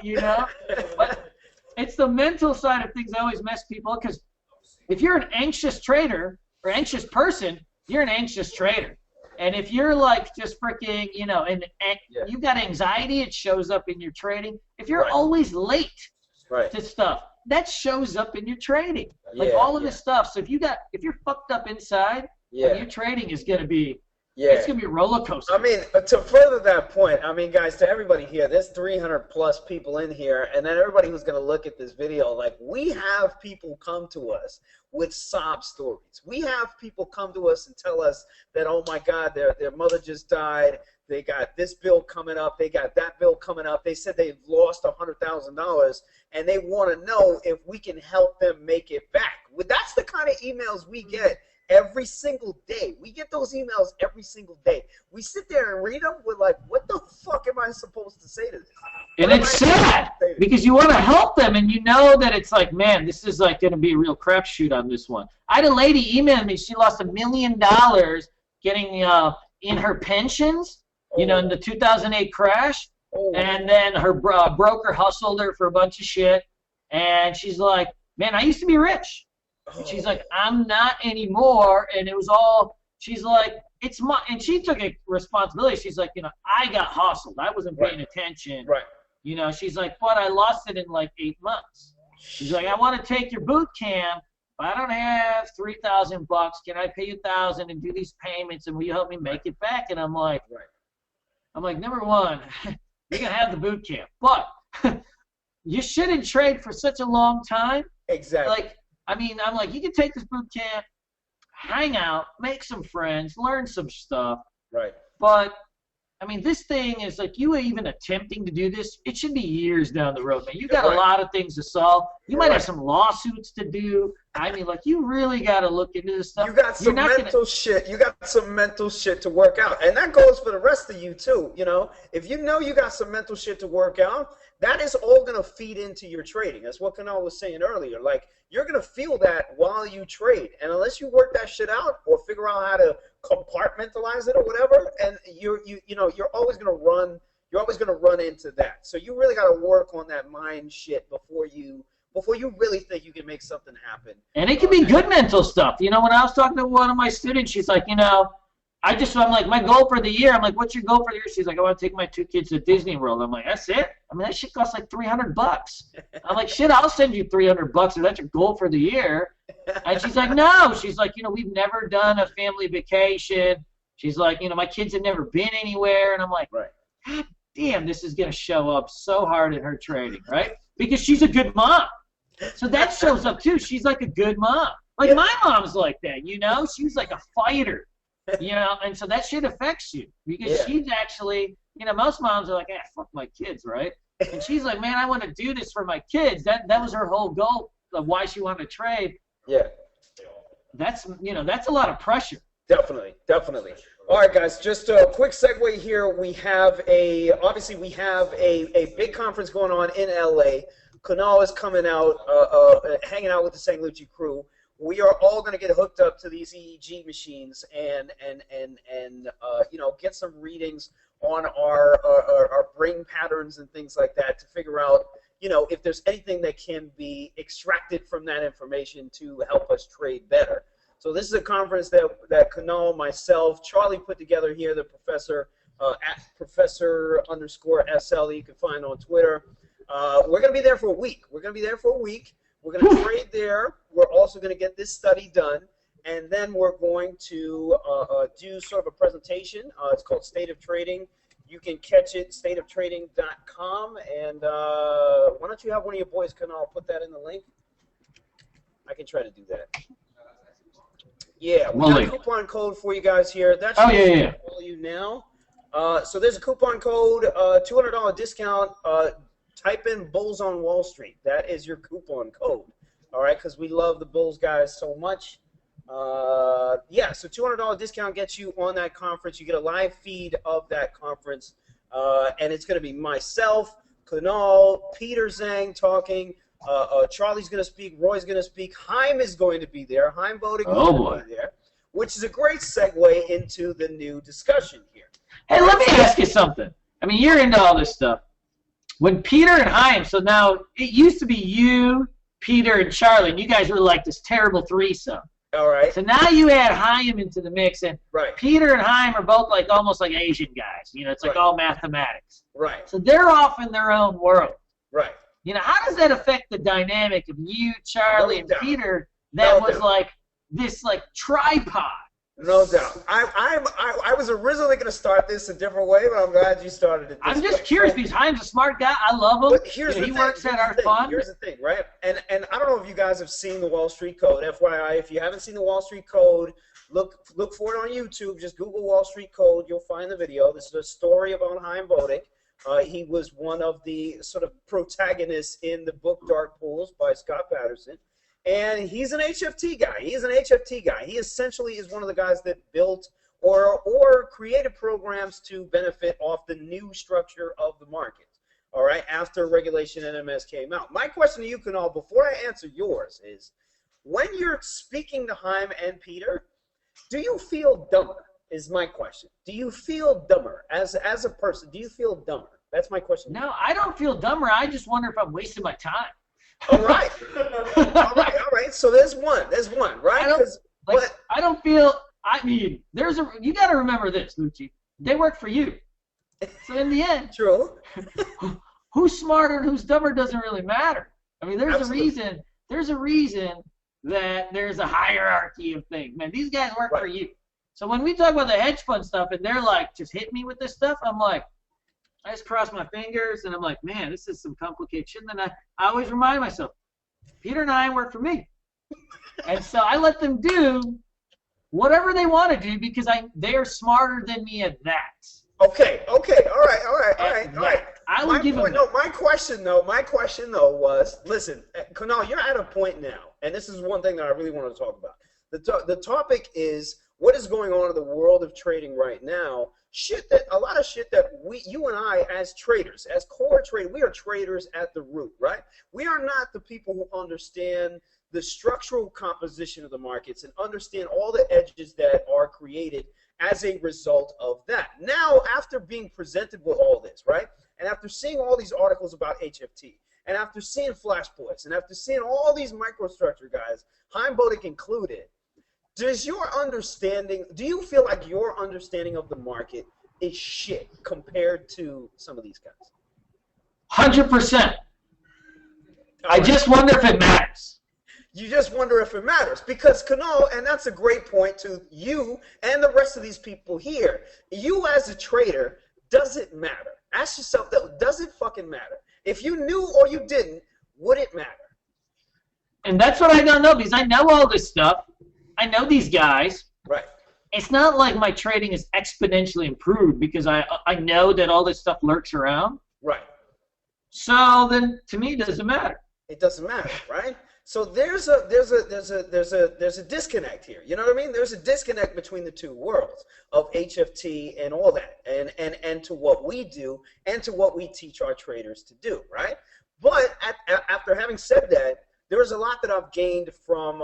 But it's the mental side of things that always mess people up, because if you're an anxious trader or anxious person, you're an anxious trader. And if you're like just freaking, and you've got anxiety, it shows up in your trading. If you're always late to stuff, that shows up in your trading. Like all of this stuff. So if you're fucked up inside, your trading is gonna be it's gonna be a roller coaster. I mean, to further that point, I mean, guys, to everybody here, there's 300 plus people in here, and then everybody who's gonna look at this video, like, we have people come to us with sob stories. We have people come to us and tell us that, oh my God, their mother just died. They got this bill coming up. They got that bill coming up. They said they've lost $100,000, and they want to know if we can help them make it back. Well, that's the kind of emails we get every single day. We get those emails every single day. We sit there and read them. We're like, what the fuck am I supposed to say to this? And it's sad because you want to help them, and you know that it's like, man, this is like going to be a real crapshoot on this one. I had a lady email me. She lost $1 million getting in her pensions, in the 2008 crash, and then her broker hustled her for a bunch of shit, and she's like, man, I used to be rich. And she's like, I'm not anymore, and it was all, she's like, it's my, and she took a responsibility. She's like, I got hustled. I wasn't paying attention. Right. She's like, but I lost it in like 8 months. She's like, I want to take your boot camp, but I don't have $3,000. Can I pay you $1,000 and do these payments, and will you help me make it back? And I'm like, number one, you're gonna have the boot camp, but you shouldn't trade for such a long time. Exactly. Like, I'm like, you can take this boot camp, hang out, make some friends, learn some stuff. Right. But, this thing is like, you even attempting to do this, it should be years down the road, man. You got a lot of things to solve. You might have some lawsuits to do. You really got to look into this stuff. You got some mental shit. You got some mental shit to work out. And that goes for the rest of you, too. If you know you got some mental shit to work out, that is all going to feed into your trading. That's what Kunal was saying earlier. Like, you're going to feel that while you trade. And unless you work that shit out or figure out how to compartmentalize it or whatever, and you're always going to run into that. So you really got to work on that mind shit before you really think you can make something happen. And it can be good mental stuff. When I was talking to one of my students, she's like, I'm like, my goal for the year, I'm like, what's your goal for the year? She's like, I want to take my 2 kids to Disney World. I'm like, that's it? That shit costs like $300. I'm like, shit, I'll send you $300 if that's your goal for the year. And she's like, no. She's like, we've never done a family vacation. She's like, my kids have never been anywhere. And I'm like, God damn, this is going to show up so hard in her trading, right? Because she's a good mom. So that shows up too. She's like a good mom. Like my mom's like that, She's like a fighter. And so that shit affects you because she's actually, most moms are like, fuck my kids, right? And she's like, man, I want to do this for my kids. That was her whole goal of why she wanted to trade. Yeah. That's a lot of pressure. Definitely, definitely. All right, guys. Just a quick segue here. Obviously we have a big conference going on in LA. Kunal is coming out, hanging out with the Sang Lucci crew. We are all going to get hooked up to these EEG machines and get some readings on our brain patterns and things like that to figure out if there's anything that can be extracted from that information to help us trade better. So this is a conference that Kunal, myself, Charlie put together here, the professor, at professor_SL, you can find on Twitter. We're going to be there for a week. We're going to trade there. We're also going to get this study done. And then we're going to do sort of a presentation. It's called State of Trading. You can catch it, stateoftrading.com. And why don't you have one of your boys, Kunal, put that in the link? I can try to do that. Yeah, we got a coupon code for you guys here. That's all you now. So there's a coupon code, $200 discount. Type in Bulls on Wall Street. That is your coupon code. All right, because we love the Bulls guys so much. So $200 discount gets you on that conference. You get a live feed of that conference, and it's going to be myself, Kunal, Peter Zhang talking. Charlie's going to speak. Roy's going to speak. Haim is going to be there. Haim Bodek is going to be there, which is a great segue into the new discussion here. Hey, let me ask you something. I mean, you're into all this stuff. When Peter and Haim, so now it used to be you, Peter, and Charlie, and you guys were like this terrible threesome. All right. So now you add Haim into the mix, and Peter and Haim are both like almost like Asian guys. It's like all mathematics. Right. So they're off in their own world. Right. How does that affect the dynamic of you, Charlie, and Peter? That was like this like tripod. No doubt. I was originally going to start this a different way, but I'm glad you started it. I'm just curious because Haim's a smart guy. I love him. But here's the thing. He works at our fund. Here's the thing, right? And I don't know if you guys have seen the Wall Street Code. FYI, if you haven't seen the Wall Street Code, look for it on YouTube. Just Google Wall Street Code. You'll find the video. This is a story about Haim Bodek. He was one of the sort of protagonists in the book Dark Pools by Scott Patterson. And he's an HFT guy. He essentially is one of the guys that built or created programs to benefit off the new structure of the market, all right, after regulation NMS came out. My question to you, Kunal, before I answer yours is, when you're speaking to Haim and Peter, do you feel dumber, is my question. Do you feel dumber as a person? Do you feel dumber? That's my question. No, I don't feel dumber. I just wonder if I'm wasting my time. All right. all right. So there's one, right? I don't feel. I mean, you got to remember this, Lucci. They work for you. So in the end, true. Who's smarter and who's dumber doesn't really matter. I mean, there's a reason. There's a reason that there's a hierarchy of things. Man, these guys work for you. So when we talk about the hedge fund stuff and they're like, just hit me with this stuff, I'm like, I just cross my fingers, and I'm like, man, this is some complicated shit. And then I always remind myself, Peter and I work for me. And so I let them do whatever they want to do because they are smarter than me at that. Okay. All right. I would give them. No, my question though was, listen, Kunal, you're at a point now, and this is one thing that I really want to talk about. The topic is what is going on in the world of trading right now. A lot of shit that you and I, as traders, as core traders, we are traders at the root, right? We are not the people who understand the structural composition of the markets and understand all the edges that are created as a result of that. Now, after being presented with all this, right, and after seeing all these articles about HFT, and after seeing Flash Boys, and after seeing all these microstructure guys, Haim Bodek included, do you feel like your understanding of the market is shit compared to some of these guys? 100%. I just wonder if it matters. You just wonder if it matters. Because, Kunal, and that's a great point to you and the rest of these people here, you as a trader, does it matter? Ask yourself, does it fucking matter? If you knew or you didn't, would it matter? And that's what I don't know, because I know all this stuff. I know these guys. Right. It's not like my trading is exponentially improved because I know that all this stuff lurks around. Right. So then, to me, it doesn't matter. It doesn't matter, right? So there's a disconnect here. You know what I mean? There's a disconnect between the two worlds of HFT and all that, and to what we do and to what we teach our traders to do, right? But after having said that, there's a lot that I've gained from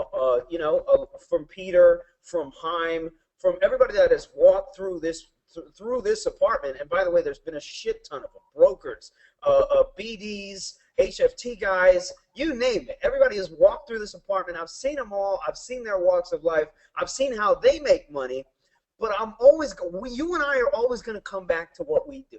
from Peter, from Haim, from everybody that has walked through this apartment. And by the way, there's been a shit ton of them, brokers, BDs, HFT guys, you name it. Everybody has walked through this apartment. I've seen them all. I've seen their walks of life. I've seen how they make money. But you and I are always going to come back to what we do.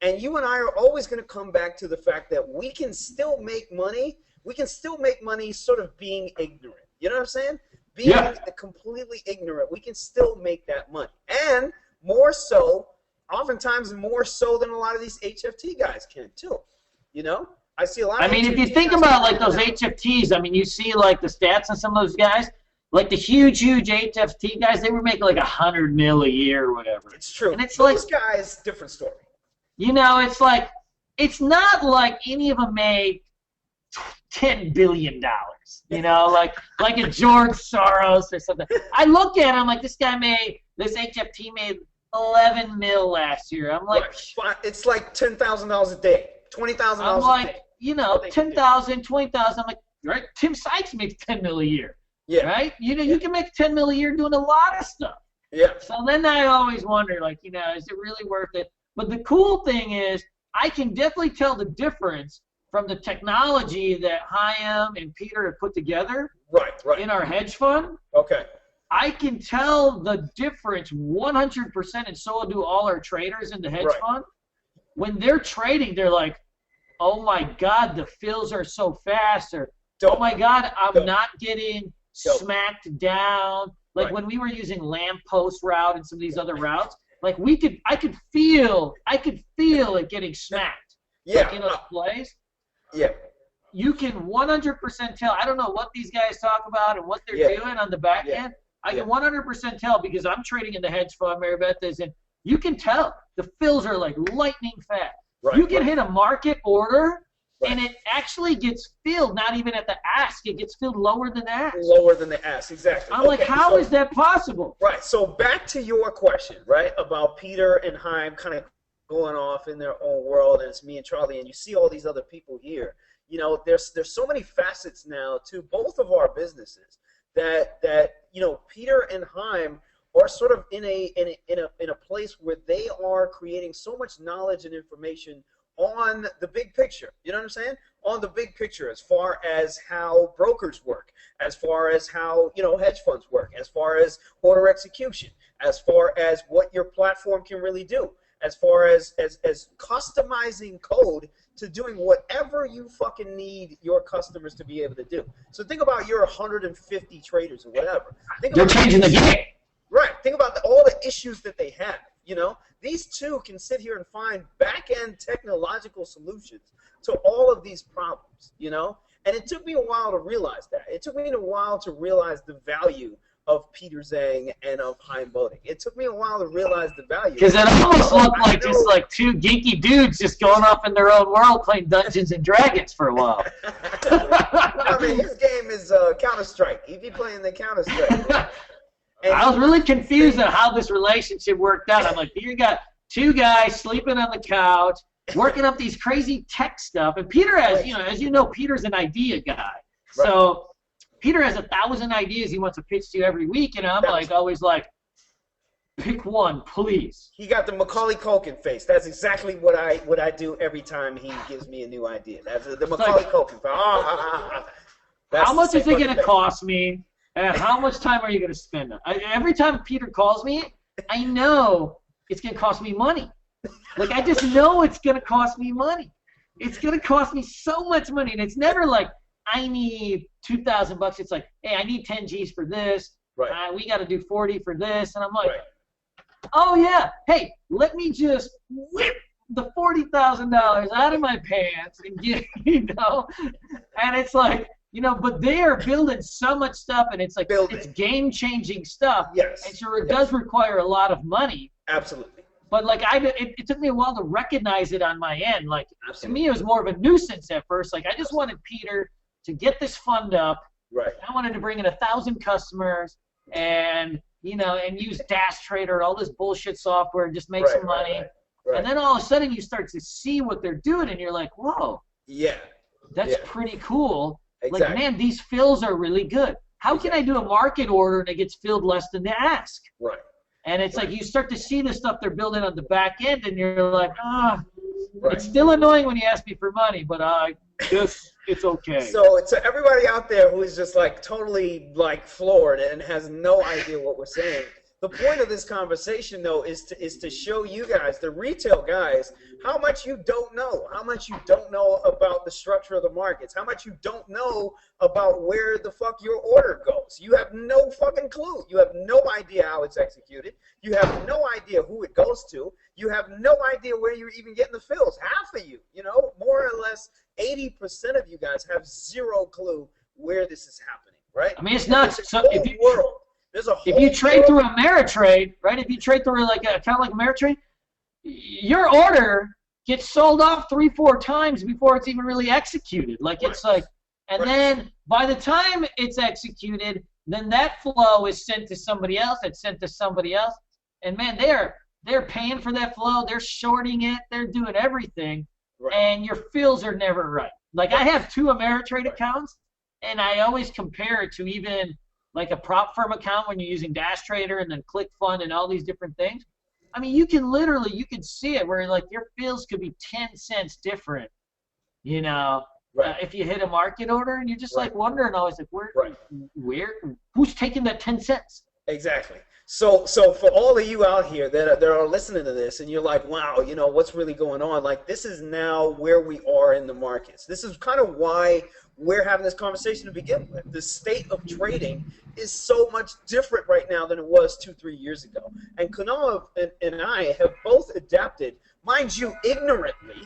And you and I are always going to come back to the fact that we can still make money. We can still make money sort of being ignorant. You know what I'm saying? Being completely ignorant. We can still make that money. And more so, oftentimes more so than a lot of these HFT guys can too. You know? I see a lot of if you think about like those HFTs, you see like the stats on some of those guys, like the huge HFT guys, they were making like $100 million a year or whatever. It's true. And it's those guys, different story. You know, it's like, it's not like any of them made $10 billion. You know, like a George Soros or something. I look at him like this HFT made $11 million last year. I'm like, right. It's like $10,000 a day, $20,000 I'm like, a day. You know, 10,000, 20,000. I'm like, right? Tim Sykes makes $10 million a year. Yeah. Right? You know, you can make $10 million a year doing a lot of stuff. Yeah. So then I always wonder, like, you know, is it really worth it? But the cool thing is, I can definitely tell the difference from the technology that Chaim and Peter have put together. Right. In our hedge fund. Okay. I can tell the difference 100%, and so do all our traders in the hedge fund. When they're trading, they're like, oh my God, the fills are so fast, or oh my God, I'm not getting smacked down. Like when we were using lamppost route and some of these other routes, like I could feel it getting smacked. Yeah. Like in those plays. Yeah. You can 100% tell. I don't know what these guys talk about and what they're doing on the back end. I can 100% tell because I'm trading in the hedge fund, Maribeth is, and you can tell the fills are like lightning fast. Right, you can hit a market order, and it actually gets filled, not even at the ask. It gets filled lower than the ask. Lower than the ask, exactly. I'm like, how is that possible? Right, so back to your question, right, about Peter and Chaim kind of going off in their own world, and it's me and Charlie, and you see all these other people here. You know, there's so many facets now to both of our businesses that you know, Peter and Chaim are sort of in a place where they are creating so much knowledge and information on the big picture. You know what I'm saying? On the big picture, as far as how brokers work, as far as how, you know, hedge funds work, as far as order execution, as far as what your platform can really do, as far as customizing code to doing whatever you fucking need your customers to be able to do. So think about your 150 traders or whatever. They're changing the game. Right. Think about all the issues that they have. You know, these two can sit here and find back-end technological solutions to all of these problems, you know? And it took me a while to realize that. It took me a while to realize the value of Peter Zhang and of Chaim Boding. It took me a while to realize the value. Because it almost looked like just like two geeky dudes just going off in their own world playing Dungeons and Dragons for a while. I mean, his game is Counter-Strike. He'd be playing the Counter-Strike. I was really confused on how this relationship worked out. I'm like, you got two guys sleeping on the couch, working up these crazy tech stuff. And Peter has, you know, as you know, Peter's an idea guy. So Peter has 1,000 ideas he wants to pitch to you every week, and I'm like, always like, pick one, please. He got the Macaulay Culkin face. That's exactly what I do every time he gives me a new idea. That's the Macaulay Culkin face. How much is it going to cost me? And how much time are you going to spend? Every time Peter calls me, I know it's going to cost me money. Like, I just know it's going to cost me money. It's going to cost me so much money. And it's never like, I need $2,000. It's like, hey, I need 10 G's for this. Right. We got to do 40 for this. And I'm like, oh, yeah. Hey, let me just whip the $40,000 out of my pants and get, you know. And it's like, you know, but they are building so much stuff, and it's like it's game-changing stuff. Yes. And so it does require a lot of money. Absolutely. But like it took me a while to recognize it on my end. Like to me, it was more of a nuisance at first. Like I just wanted Peter to get this fund up. Right. I wanted to bring in 1,000 customers and, you know, and use Dash Trader and all this bullshit software and just make some money. Right. And then all of a sudden you start to see what they're doing and you're like, whoa, yeah, that's pretty cool. Exactly. Like, man, these fills are really good. How can I do a market order and it gets filled less than the ask? Right. And it's like you start to see the stuff they're building on the back end and you're like, Right. it's still annoying when you ask me for money, but it's okay. So everybody out there who is just like totally like floored and has no idea what we're saying, the point of this conversation though is to show you guys, the retail guys, how much you don't know, how much you don't know about the structure of the markets, how much you don't know about where the fuck your order goes. You have no fucking clue. You have no idea how it's executed. You have no idea who it goes to. You have no idea where you're even getting the fills. Half of you, you know, more or less 80% of you guys have zero clue where this is happening, right? I mean, it's nuts. So if you trade through Ameritrade, right? If you trade through like a account like Ameritrade, your order gets sold off 3-4 times before it's even really executed. Like it's like, and then by the time it's executed, then that flow is sent to somebody else. It's sent to somebody else, and man, they're paying for that flow. They're shorting it. They're doing everything, and your fills are never right. Like I have 2 Ameritrade accounts, and I always compare it to even like a prop firm account when you're using Dash Trader and then ClickFund and all these different things. I mean, you can see it where like your fills could be 10 cents different, you know, if you hit a market order, and you're just like wondering always like where who's taking that 10 cents? Exactly. So for all of you out here that are listening to this and you're like, wow, you know, what's really going on? Like this is now where we are in the markets. This is kind of why we're having this conversation to begin with. The state of trading is so much different right now than it was 2-3 years ago. And Kunal and I have both adapted, mind you, ignorantly.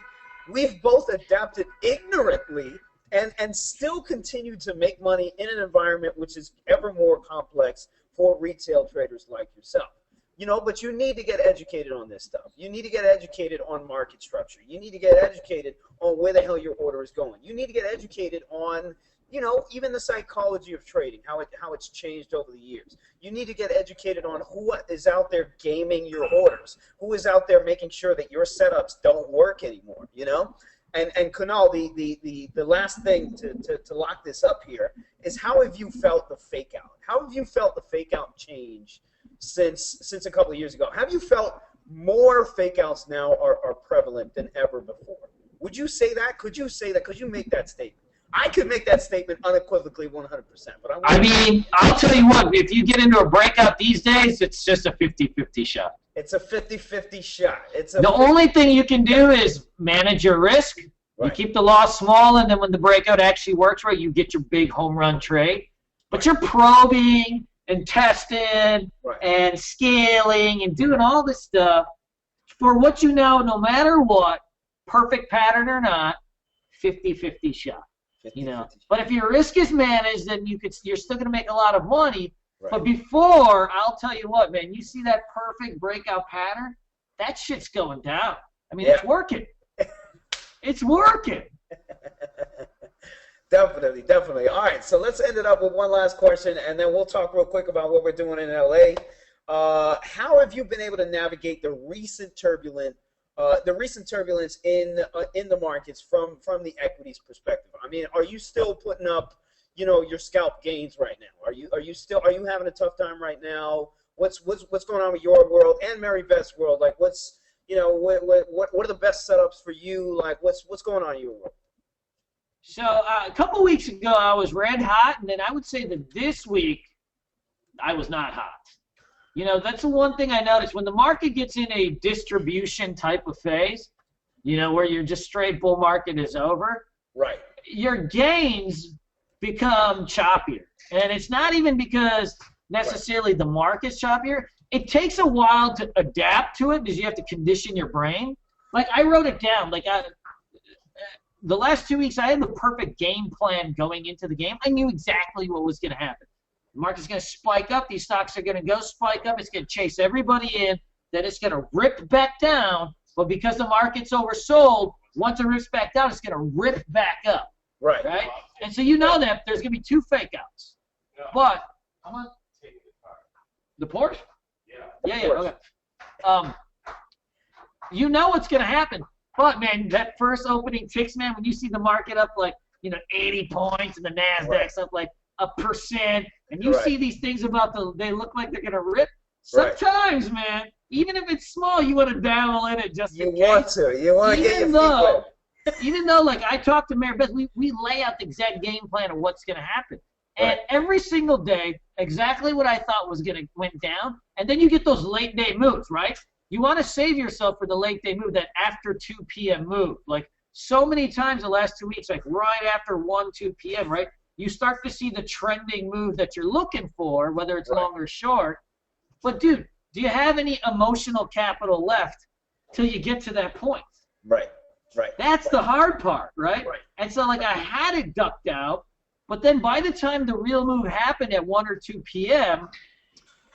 We've both adapted ignorantly and still continue to make money in an environment which is ever more complex for retail traders like yourself. You know, but you need to get educated on this stuff. You need to get educated on market structure. You need to get educated on where the hell your order is going. You need to get educated on, you know, even the psychology of trading, how it's changed over the years. You need to get educated on who is out there gaming your orders, who is out there making sure that your setups don't work anymore, you know? And Kunal, the last thing to lock this up here is how have you felt the fake out? How have you felt the fake out change since a couple of years ago? Have you felt more fake outs now are prevalent than ever before? Would you say that? Could you say that? Could you make that statement? I could make that statement unequivocally 100%. But I mean, I'll tell you what, if you get into a breakout these days, it's just a 50-50 shot. It's a 50-50 shot. The only thing you can do is manage your risk. You keep the loss small, and then when the breakout actually works right, you get your big home run trade. But you're probing and testing and scaling and doing all this stuff for what you know, no matter what, perfect pattern or not, 50-50 shot. You know, but if your risk is managed, then you're still going to make a lot of money. But before, I'll tell you what, man, you see that perfect breakout pattern, that shit's going down. I mean, it's working. It's working. Definitely. All right, so let's end it up with one last question, and then we'll talk real quick about what we're doing in LA. How have you been able to navigate the recent turbulence in the markets from the equities perspective? I mean, are you still putting up, you know, your scalp gains right now? Are you having a tough time right now? What's going on with your world and Mary Beth's world? Like, what are the best setups for you? Like, what's going on in your world? So a couple weeks ago, I was red hot, and then I would say that this week, I was not hot. You know, that's the one thing I noticed. When the market gets in a distribution type of phase, you know, where your just straight bull market is over, your gains become choppier. And it's not even because necessarily the market's choppier. It takes a while to adapt to it because you have to condition your brain. Like, I wrote it down. Like, the last 2 weeks, I had the perfect game plan going into the game. I knew exactly what was going to happen. The market's going to spike up. These stocks are going to go spike up. It's going to chase everybody in. Then it's going to rip back down. But because the market's oversold, once it rips back down, it's going to rip back up. Right. right? And so you know that there's going to be 2 fake outs. But the Porsche? Yeah, okay. You know what's going to happen. But, man, that first opening ticks, man, when you see the market up like, 80 points and the NASDAQ's up like 1%, and you see these things they look like they're going to rip. Sometimes, man, even if it's small, you want to dabble in it just in case. You want to get your feet wet. Even though, like, I talked to Mayor Beth, we lay out the exact game plan of what's going to happen. And every single day, exactly what I thought was going to went down. And then you get those late day moves, right? You want to save yourself for the late day move, that after 2 p.m. move. Like, so many times the last 2 weeks, like right after 1, 2 p.m., right? You start to see the trending move that you're looking for, whether it's long or short. But, dude, do you have any emotional capital left till you get to that point? Right. That's the hard part, right? And so, like, I had it ducked out. But then by the time the real move happened at 1 or 2 p.m.,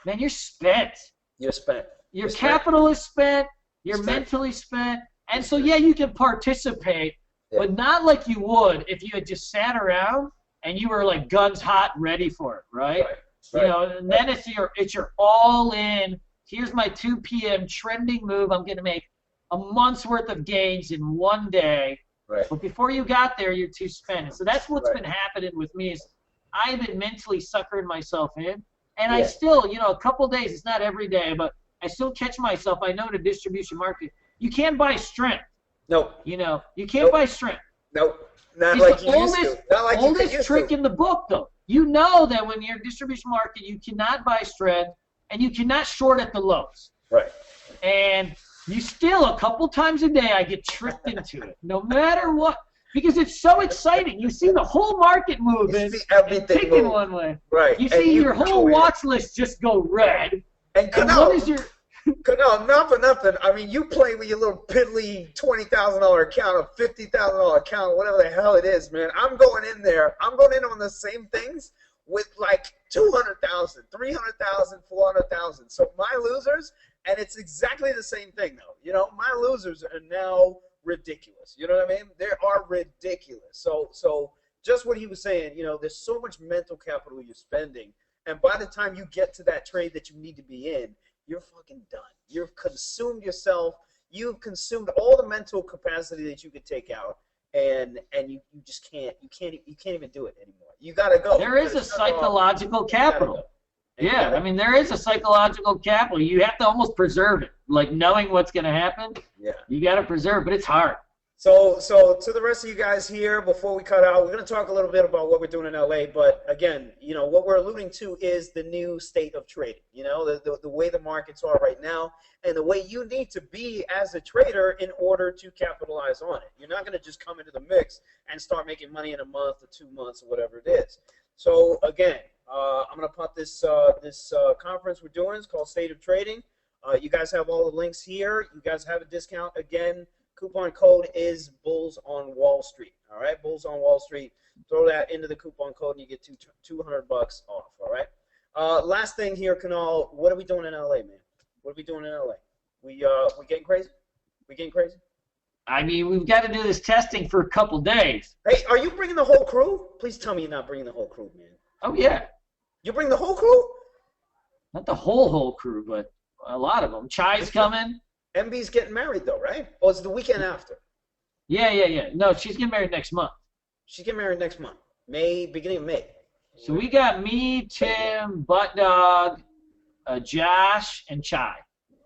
man, you're spent. You're spent. Your capital is spent. You're mentally spent. And so, yeah, you can participate, but not like you would if you had just sat around and you were, like, guns hot ready for it, right? And then it's your all in. Here's my 2 p.m. trending move. I'm going to make a month's worth of gains in one day. But before you got there, you're too spent. So that's what's been happening with me is I've been mentally suckering myself in. And I still, a couple days, it's not every day, but I still catch myself. I know the distribution market, you can't buy strength. Nope. You can't buy strength. Nope. Not like you used to. Not like you used to. Oldest trick in the book, though. You know that when you're in distribution market, you cannot buy strength and you cannot short at the lows. Right. And you still, a couple times a day, I get tricked into it, no matter what, because it's so exciting. You see the whole market moving, ticking one way. Right. You see your whole watch list just go red. And what is your... No, not for nothing. I mean, you play with your little piddly $20,000 account or $50,000 account, whatever the hell it is, man. I'm going in there. I'm going in on the same things with like 200,000, 300,000, 400,000. So my losers, and it's exactly the same thing, though. My losers are now ridiculous. You know what I mean? They are ridiculous. So just what he was saying, there's so much mental capital you're spending, and by the time you get to that trade that you need to be in, you're fucking done. You've consumed yourself. You've consumed all the mental capacity that you could take out, and you just can't even do it anymore. You gotta go. There is a psychological capital. Yeah, I mean, there is a psychological capital. You have to almost preserve it, like knowing what's going to happen. Yeah, you got to preserve, but it's hard. So to the rest of you guys here, before we cut out, we're going to talk a little bit about what we're doing in LA. But again, what we're alluding to is the new state of trading. The way the markets are right now, and the way you need to be as a trader in order to capitalize on it. You're not going to just come into the mix and start making money in a month or 2 months or whatever it is. So again, I'm going to put this conference we're doing. It's called State of Trading. You guys have all the links here. You guys have a discount again. Coupon code is Bulls on Wall Street. All right, Bulls on Wall Street. Throw that into the coupon code and you get $200 off. All right. Last thing here, Kunal. What are we doing in LA, man? What are we doing in LA? We getting crazy? We getting crazy? I mean, we've got to do this testing for a couple days. Hey, are you bringing the whole crew? Please tell me you're not bringing the whole crew, man. Oh yeah. You bring the whole crew? Not the whole crew, but a lot of them. Chai's coming. MB's getting married, though, right? Or is it the weekend after? Yeah. No, she's getting married next month. She's getting married next month. Beginning of May. So we got me, Tim, Butt Dog, Josh, and Chai.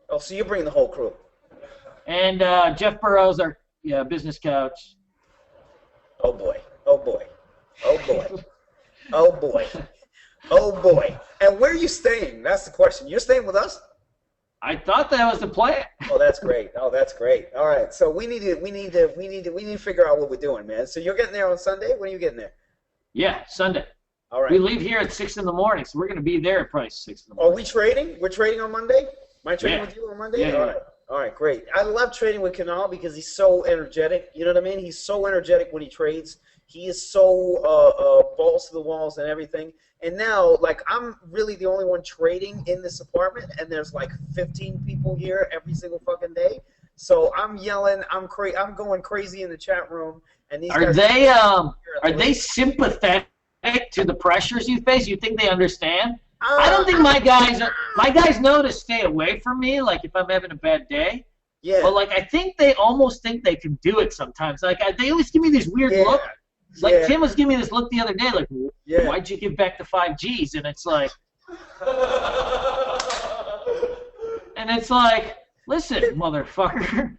Oh, so you're bringing the whole crew. And Jeff Burrows, our business coach. Oh, boy. Oh, boy. Oh, boy. Oh, boy. Oh, boy. And where are you staying? That's the question. You're staying with us? I thought that was the plan. Oh, that's great. Oh, that's great. All right. So we need to figure out what we're doing, man. So you're getting there on Sunday? When are you getting there? Yeah, Sunday. All right. We leave here at 6 in the morning, so we're going to be there at probably 6 in the morning. Are we trading? We're trading on Monday? Am I trading with you on Monday? Yeah. All right. All right, great. I love trading with Kunal because he's so energetic. You know what I mean? He's so energetic when he trades. He is so balls to the walls and everything. And now, like, I'm really the only one trading in this apartment, and there's like 15 people here every single fucking day. So I'm yelling, I'm going crazy in the chat room, and these Are guys they sympathetic to the pressures you face? You think they understand? I don't think my guys know to stay away from me, like if I'm having a bad day. Yeah. But like I think they almost think they can do it sometimes. Like they always give me these weird look. Like Tim was giving me this look the other day, like why'd you give back the 5Gs? And it's like, listen, motherfucker.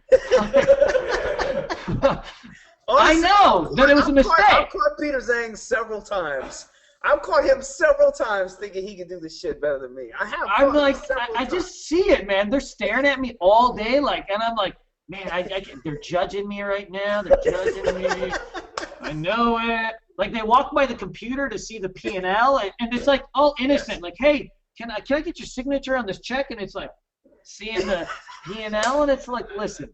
I know that it was a mistake. I've caught Peter Zhang several times. I've caught him several times thinking he could do this shit better than me. I'm like, I just see it, man. They're staring at me all day, like, and I'm like, man, they're judging me right now. They're judging me. I know it. Like they walk by the computer to see the P&L, and it's like all innocent. Like, hey, can I get your signature on this check? And it's like seeing the P&L, and it's like, listen,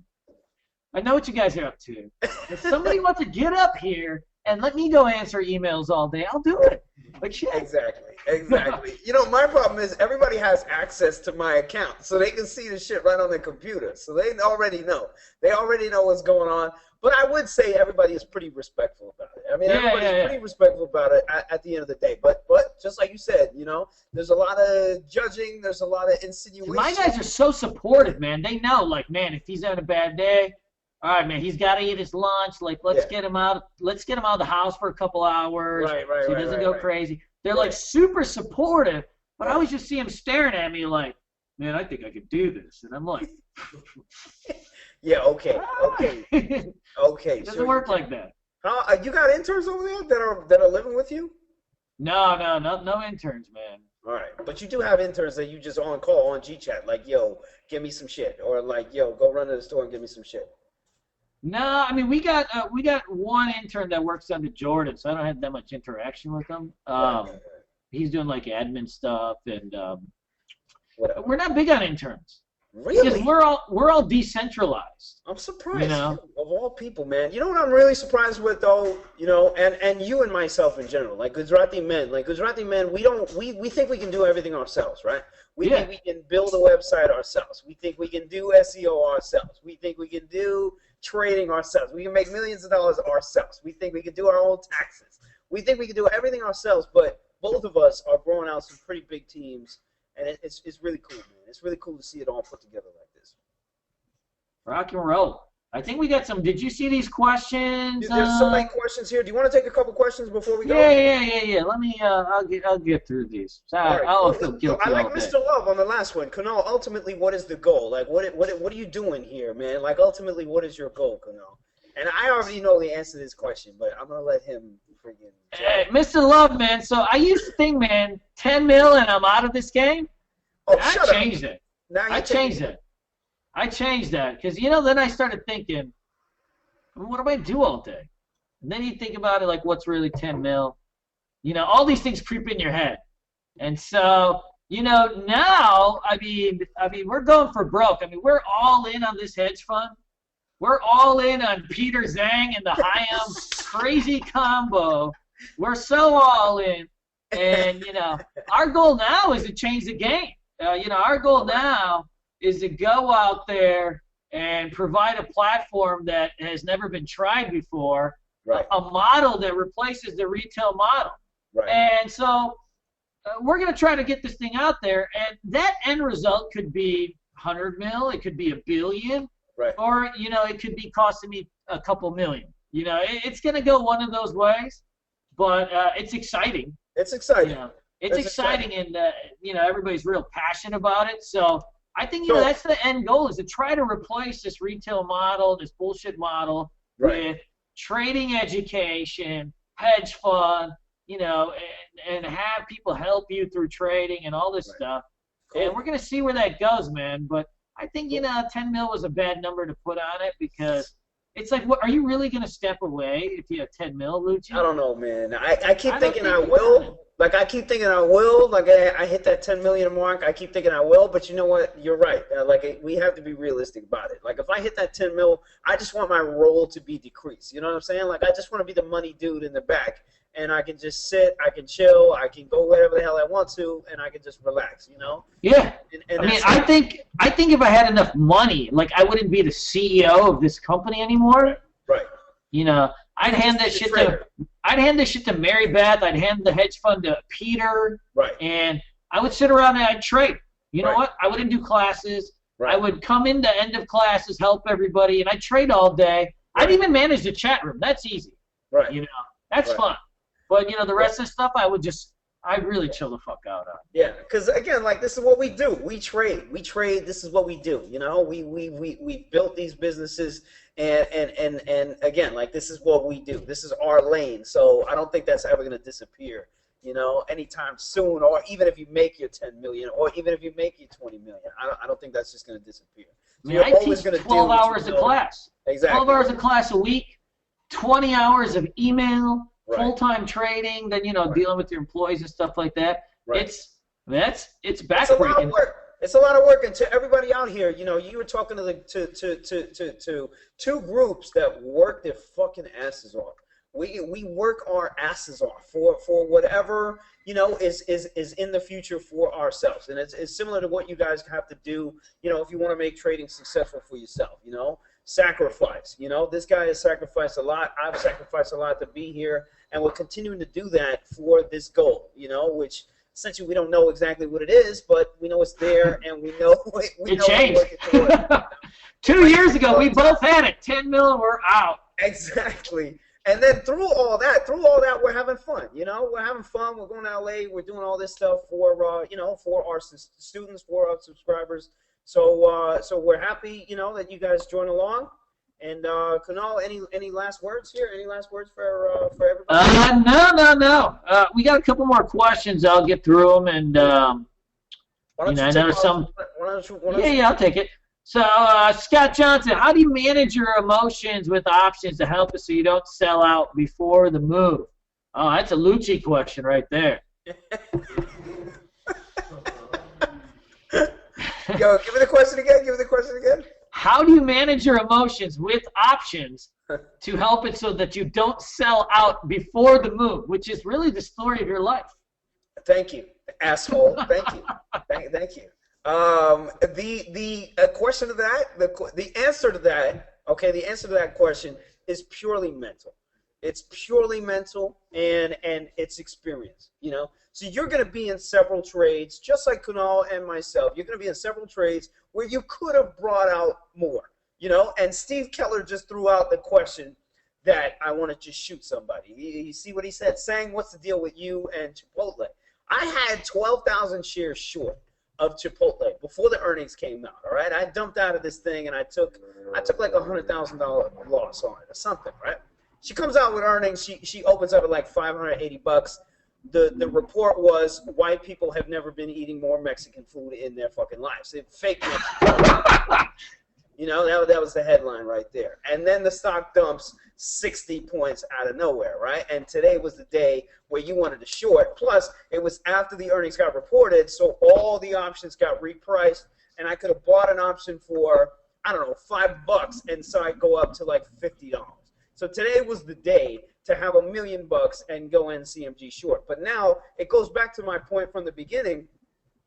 I know what you guys are up to. If somebody wants to get up here and let me go answer emails all day, I'll do it. Like shit. Exactly. You know, my problem is everybody has access to my account, so they can see the shit right on their computer. So they already know. They already know what's going on. But I would say everybody is pretty respectful about it. I mean, everybody's pretty respectful about it at the end of the day. But just like you said, you know, there's a lot of judging. There's a lot of insinuation. My guys are so supportive, man. They know, like, man, if he's having a bad day, all right, man, he's got to eat his lunch. Like, let's get him out. Let's get him out of the house for a couple hours, so he doesn't go crazy. They're like super supportive, but I always just see him staring at me like, man, I think I could do this, and I'm like, yeah, okay. It doesn't work like that. You got interns over there that are living with you? No interns, man. All right, but you do have interns that you just on call on GChat, like, yo, give me some shit, or like, yo, go run to the store and give me some shit. No, I mean we got one intern that works under Jordan, so I don't have that much interaction with him. He's doing like admin stuff, and we're not big on interns. Really? Because we're all decentralized. I'm surprised, you know? Of all people, man. You know what I'm really surprised with, though, you know, and you and myself in general, like Gujarati men, we think we can do everything ourselves, right? We think we can build a website ourselves. We think we can do SEO ourselves. We think we can do trading ourselves. We can make millions of dollars ourselves. We think we can do our own taxes. We think we can do everything ourselves, but both of us are growing out some pretty big teams. And it's really cool, man. It's really cool to see it all put together like this. Rock and roll. I think we got some. Did you see these questions? There's so many questions here. Do you want to take a couple questions before we go? Yeah. Let me. I'll get through these. I'll feel guilty. I like Mr. Love on the last one. Kunal, ultimately, what is the goal? Like, what are you doing here, man? Like, ultimately, what is your goal, Kunal? And I already know the answer to this question, but I'm gonna let him freaking. Hey, Mr. Love, man. So I used to think, man, 10 mil and I'm out of this game. Oh, I changed it. I changed that because then I started thinking, what do I do all day? And then you think about it like, what's really 10 mil? All these things creep in your head, and so now I mean we're going for broke. I mean we're all in on this hedge fund. We're all in on Peter Zhang and the Hayam crazy combo. We're so all in. And, our goal now is to change the game. Our goal now is to go out there and provide a platform that has never been tried before, a model that replaces the retail model. Right. And so we're going to try to get this thing out there. And that end result could be 100 mil. It could be $1 billion. Right. Or, it could be costing me a couple million. It's going to go one of those ways, but it's exciting. It's exciting. It's exciting, and, everybody's real passionate about it. So I think, that's the end goal, is to try to replace this retail model, this bullshit model, with trading education, hedge fund, and have people help you through trading and all this stuff. Cool. And we're going to see where that goes, man. But I think, 10 mil was a bad number to put on it because it's like, what, are you really going to step away if you have 10 mil, Lucci? I don't know, man. I keep thinking I will. Like, I keep thinking I will. Like, I hit that 10 million mark. I keep thinking I will. But you know what? You're right. We have to be realistic about it. Like, if I hit that 10 mil, I just want my role to be decreased. You know what I'm saying? Like, I just want to be the money dude in the back and I can just sit, I can chill, I can go wherever the hell I want to, and I can just relax, you know? Yeah. And I mean, I think if I had enough money, like I wouldn't be the CEO of this company anymore. Right. You know, I'd hand that shit to Mary Beth. I'd hand the hedge fund to Peter. Right. And I would sit around and I'd trade. You know Right. what? I wouldn't do classes. Right. I would come into end of classes, help everybody, and I'd trade all day. Right. I'd even manage the chat room. That's easy. Right. You know, that's Right. fun. But, you know, the rest of the stuff, I'd really chill the fuck out on. Yeah, because again, like this is what we do. We trade. We trade. This is what we do. You know, we built these businesses, and again, like this is what we do. This is our lane. So I don't think that's ever going to disappear. You know, anytime soon, or even if you make your 10 million, or even if you make your 20 million, I don't think that's just going to disappear. So I mean, I teach 12 hours of class. Exactly. 12 hours of class a week, 20 hours of email, Right. full-time trading, then, you know, dealing with your employees and stuff like that. Right. It's It's a lot backbreaking. of work. It's a lot of work, and to everybody out here, you know, you were talking to to two groups that work their fucking asses off. We work our asses off for whatever, you know, is in the future for ourselves, and it's similar to what you guys have to do, you know, if you want to make trading successful for yourself, you know. Sacrifice, you know, this guy has sacrificed a lot. I've sacrificed a lot to be here, and we're continuing to do that for this goal, you know, which essentially we don't know exactly what it is, but we know it's there, and we know It changed. 2 years ago, we both had it. 10 mil, we're out. Exactly. And then through all that, we're having fun. You know, we're having fun. We're going to LA. We're doing all this stuff for, you know, for our students, for our subscribers. So, so we're happy, you know, that you guys join along. And Kunal, any last words here? Any last words for everybody? No. We got a couple more questions. I'll get through them, and you know, I know some. Yeah, I'll take it. So, Scott Johnson, how do you manage your emotions with options to help us so you don't sell out before the move? Oh, that's a Lucci question right there. Yo, give me the question again. How do you manage your emotions with options to help it so that you don't sell out before the move, which is really the story of your life? Thank you, asshole. Thank you. Thank you. The question to that, the answer to that, okay, the answer to that question is purely mental. It's purely mental, and it's experience, you know. So you're going to be in several trades, just like Kunal and myself. You're going to be in several trades where you could have brought out more, you know. And Steve Keller just threw out the question that I want to just shoot somebody. You see what he said? Sang, what's the deal with you and Chipotle? I had 12,000 shares short of Chipotle before the earnings came out. All right, I dumped out of this thing, and I took like $100,000 loss on it or something, right? She comes out with earnings. She opens up at like $580. The report was white people have never been eating more Mexican food in their fucking lives. It fake Mexican. You know, that was the headline right there. And then the stock dumps 60 points out of nowhere, right? And today was the day where you wanted to short. Plus, it was after the earnings got reported, so all the options got repriced, and I could have bought an option for, I don't know, $5, and so I go up to like $50. So today was the day to have $1 million and go in CMG short. But now it goes back to my point from the beginning,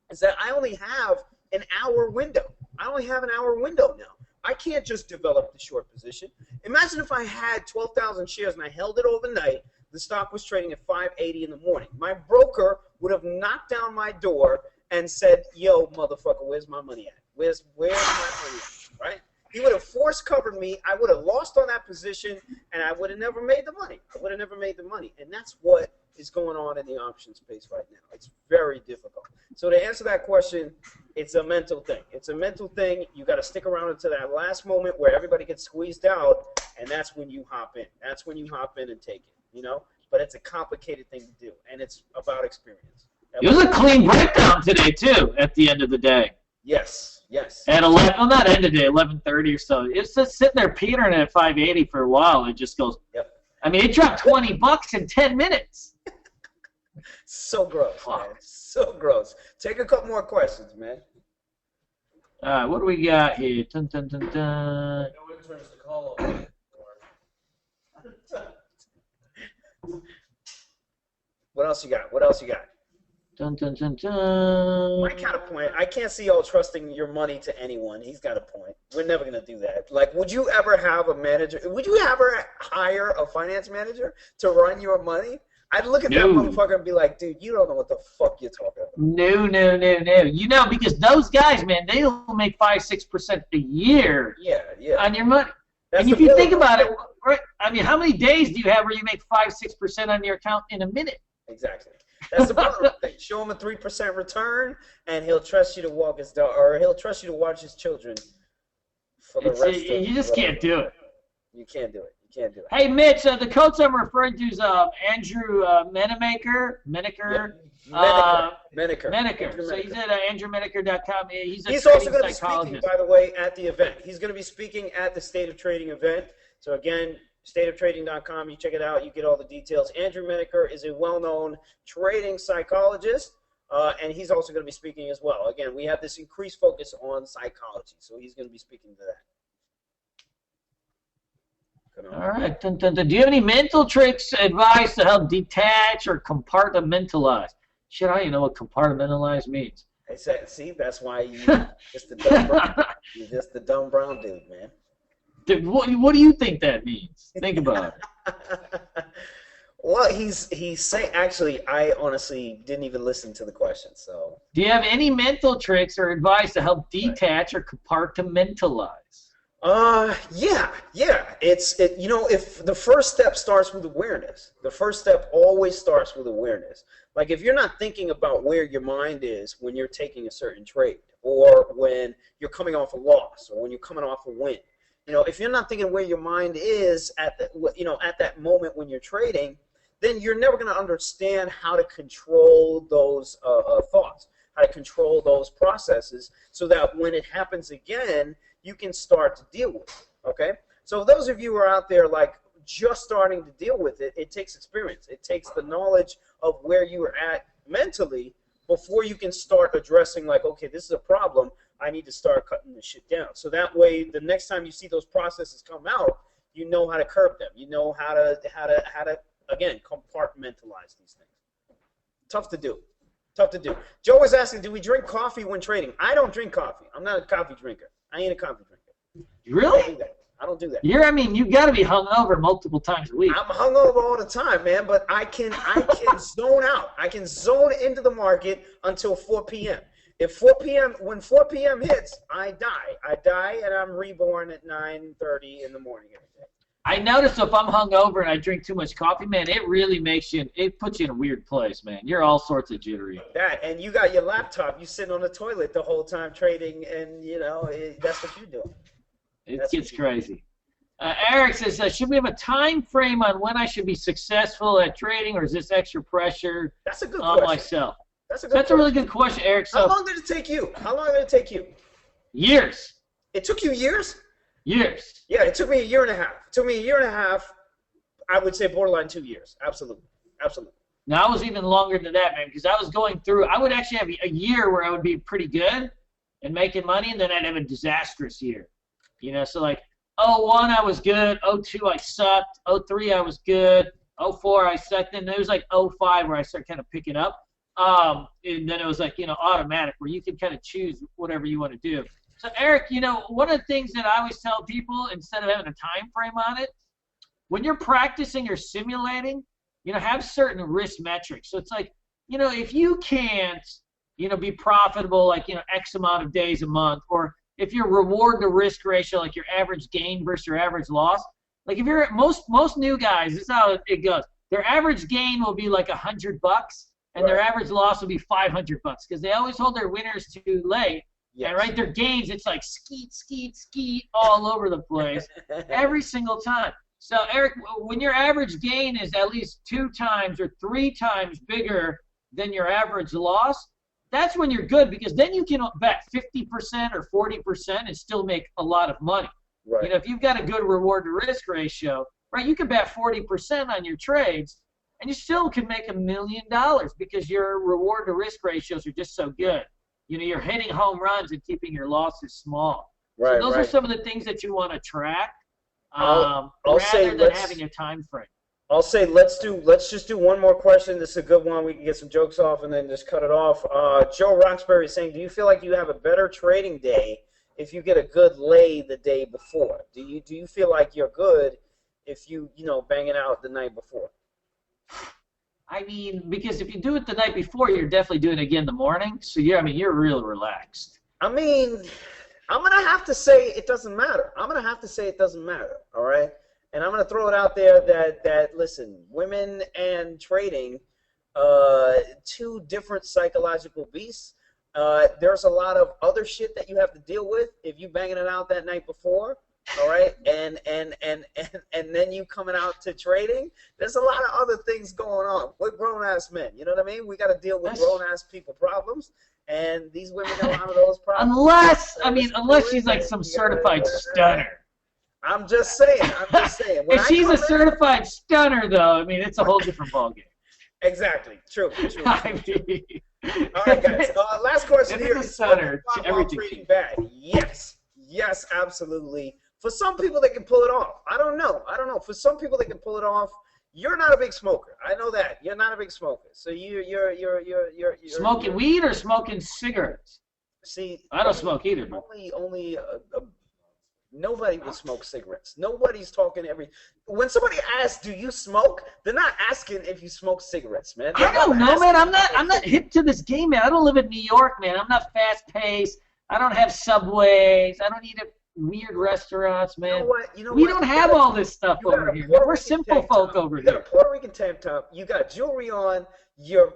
is that I only have an hour window. I only have an hour window now. I can't just develop the short position. Imagine if I had 12,000 shares and I held it overnight. The stock was trading at 580 in the morning. My broker would have knocked down my door and said, "Yo, motherfucker, where's my money at? Where's my money at?" Right? He would have force covered me. I would have lost on that position, and I would have never made the money. And that's what is going on in the option space right now. It's very difficult. So to answer that question, it's a mental thing. It's a mental thing. You got to stick around until that last moment where everybody gets squeezed out, and that's when you hop in. That's when you hop in and take it, you know? But it's a complicated thing to do, and it's about experience. It was a clean breakdown today, too, at the end of the day. Yes. At 11, well, not end of the day, 11:30 or so. It's just sitting there petering at 580 for a while. It just goes. Yep. I mean, it dropped $20 in 10 minutes. So gross, man. So gross. Take a couple more questions, man. All right, what do we got here? Dun, dun, dun, dun. No one turns the call What else you got? What else you got? Dun, dun, dun, dun. Mike had a point. I can't see y'all trusting your money to anyone. He's got a point. We're never going to do that. Like, would you ever have a manager? Would you ever hire a finance manager to run your money? I'd look at that motherfucker and be like, dude, you don't know what the fuck you're talking about. No. You know, because those guys, man, they'll make 5-6% a year on your money. That's and if you think about it, right, I mean, how many days do you have where you make 5-6% on your account in a minute? Exactly. That's the problem. Show him a 3% return, and he'll trust you to walk his dog, or he'll trust you to watch his children for the rest of you just can't do it. You can't do it. You can't do it. Hey, Mitch, the coach I'm referring to is Andrew Menaker. So he's at andrewmenaker.com. He's also going to be speaking, by the way, at the event. He's going to be speaking at the State of Trading event. So, again, stateoftrading.com, you check it out, you get all the details. Andrew Menaker is a well-known trading psychologist, and he's also going to be speaking as well. Again, we have this increased focus on psychology, so he's going to be speaking to that. All right. Do you have any mental tricks, advice to help detach or compartmentalize? Shit, I don't even know what compartmentalize means. I said, see, that's why you're just the dumb brown dude, man. What do you think that means? Think about it. Well, he's saying. Actually, I honestly didn't even listen to the question. So, do you have any mental tricks or advice to help detach or compartmentalize? Yeah. You know, if the first step starts with awareness, the first step always starts with awareness. Like if you're not thinking about where your mind is when you're taking a certain trade, or when you're coming off a loss, or when you're coming off a win. You know, if you're not thinking where your mind is at that moment when you're trading, then you're never going to understand how to control those thoughts, how to control those processes, so that when it happens again, you can start to deal with it. Okay? So those of you who are out there like just starting to deal with it, it takes experience. It takes the knowledge of where you are at mentally before you can start addressing like, okay, this is a problem. I need to start cutting this shit down. So that way, the next time you see those processes come out, you know how to curb them. You know how to again compartmentalize these things. Tough to do. Joe was asking, do we drink coffee when trading? I don't drink coffee. I'm not a coffee drinker. I ain't a coffee drinker. Really? I don't do that. You got to be hungover multiple times a week. I'm hungover all the time, man. But I can zone out. I can zone into the market until 4 p.m. When 4 p.m. hits, I die, and I'm reborn at 9:30 in the morning every day. I notice if I'm hungover and I drink too much coffee, man, it really puts you in a weird place, man. You're all sorts of jittery. That, and you got your laptop, you sitting on the toilet the whole time trading, and that's what you're doing. It gets crazy. Eric says, should we have a time frame on when I should be successful at trading, or is this extra pressure That's a good on question. myself? That's a really good question, Eric. So, how long did it take you? Years. It took you years? Years. Yeah, it took me a year and a half. I would say borderline 2 years. Absolutely. Now, I was even longer than that, man, because I was going through, I would actually have a year where I would be pretty good and making money, and then I'd have a disastrous year. So like 01 I was good, 02 I sucked, 03 I was good, 04 I sucked, and it was like 05 where I started kind of picking up. And then it was like, automatic, where you can kind of choose whatever you want to do. So, Eric, one of the things that I always tell people, instead of having a time frame on it, when you're practicing or simulating, have certain risk metrics. So it's like, if you can't, be profitable like, X amount of days a month, or if your reward to risk ratio, like your average gain versus your average loss, like if you're most new guys, this is how it goes. Their average gain will be like $100, and their average loss will be $500 because they always hold their winners too late. Yes. And their gains, it's like skeet all over the place every single time. So, Eric, when your average gain is at least 2 times or 3 times bigger than your average loss, that's when you're good, because then you can bet 50% or 40% and still make a lot of money. Right. If you've got a good reward to risk ratio, you can bet 40% on your trades, and you still can make $1 million because your reward to risk ratios are just so good. You're hitting home runs and keeping your losses small. Right. So those are some of the things that you want to track, I'll rather say than having a time frame. I'll say let's just do one more question. This is a good one. We can get some jokes off and then just cut it off. Joe Roxbury is saying, do you feel like you have a better trading day if you get a good lay the day before? Do you feel like you're good if you bang it out the night before? I mean, because if you do it the night before, you're definitely doing it again in the morning. So you're real relaxed. I mean, I'm gonna have to say it doesn't matter. I'm gonna have to say it doesn't matter. All right. And I'm going to throw it out there that listen, women and trading, two different psychological beasts. There's a lot of other shit that you have to deal with if you banging it out that night before, all right? And then you coming out to trading. There's a lot of other things going on. We're grown-ass men, you know what I mean? We got to deal with grown-ass people problems, and these women got a lot of those problems. Unless she's like some certified stunner. I'm just saying. If she's a certified stunner, though, I mean, it's a whole different ballgame. Exactly. True. I mean, all right, guys. Last question here. It's a stunner. Everything. Bad. Yes, absolutely. For some people, they can pull it off. I don't know. For some people, they can pull it off. You're not a big smoker. I know that. You're not a big smoker. So you're smoking weed or smoking cigarettes? See, I don't smoke either. But only nobody will smoke cigarettes. Nobody's talking when somebody asks, "Do you smoke?" They're not asking if you smoke cigarettes, man. I don't know, man. I'm not hip to this game, man. I don't live in New York, man. I'm not fast paced. I don't have subways. I don't eat at weird restaurants, man. You know we what? don't have all this stuff over here. We're simple folk over here. You got a Puerto Rican tank top. You got jewelry on. You're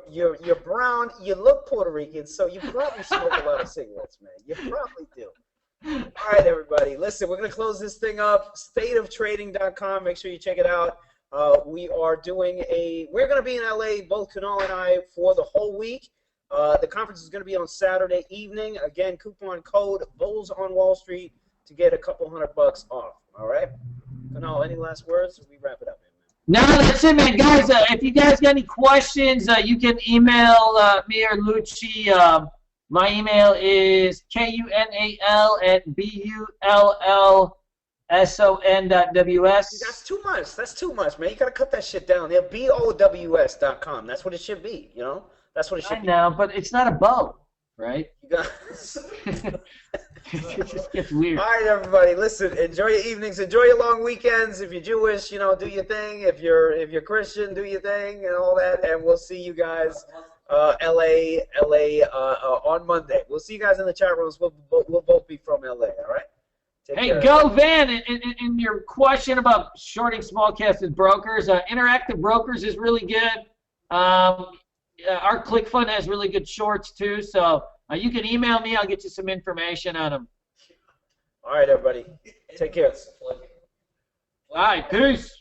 brown. You look Puerto Rican, so you probably smoke a lot of cigarettes, man. You probably do. All right, everybody. Listen, we're going to close this thing up. Stateoftrading.com. Make sure you check it out. We're going to be in LA, both Kunal and I, for the whole week. The conference is going to be on Saturday evening. Again, coupon code Bulls on Wall Street to get a couple $100 off. All right? Kunal, any last words? We wrap it up, man. No, that's it, man. Guys, if you guys got any questions, you can email me or Lucci. My email is kunalson.ws. That's too much, man. You gotta cut that shit down. Yeah, BOWS.com. That's what it should be. That's what it should be. I know, but it's not a bow, right? You got. It just gets weird. All right, everybody. Listen. Enjoy your evenings. Enjoy your long weekends. If you're Jewish, do your thing. If you're Christian, do your thing and all that. And we'll see you guys. LA on Monday. We'll see you guys in the chat rooms. We'll both be from LA, all right? Hey, go Van, in your question about shorting small caps with brokers, Interactive Brokers is really good. Our ClickFund has really good shorts too, so you can email me. I'll get you some information on them. All right, everybody. Take care. All right, peace.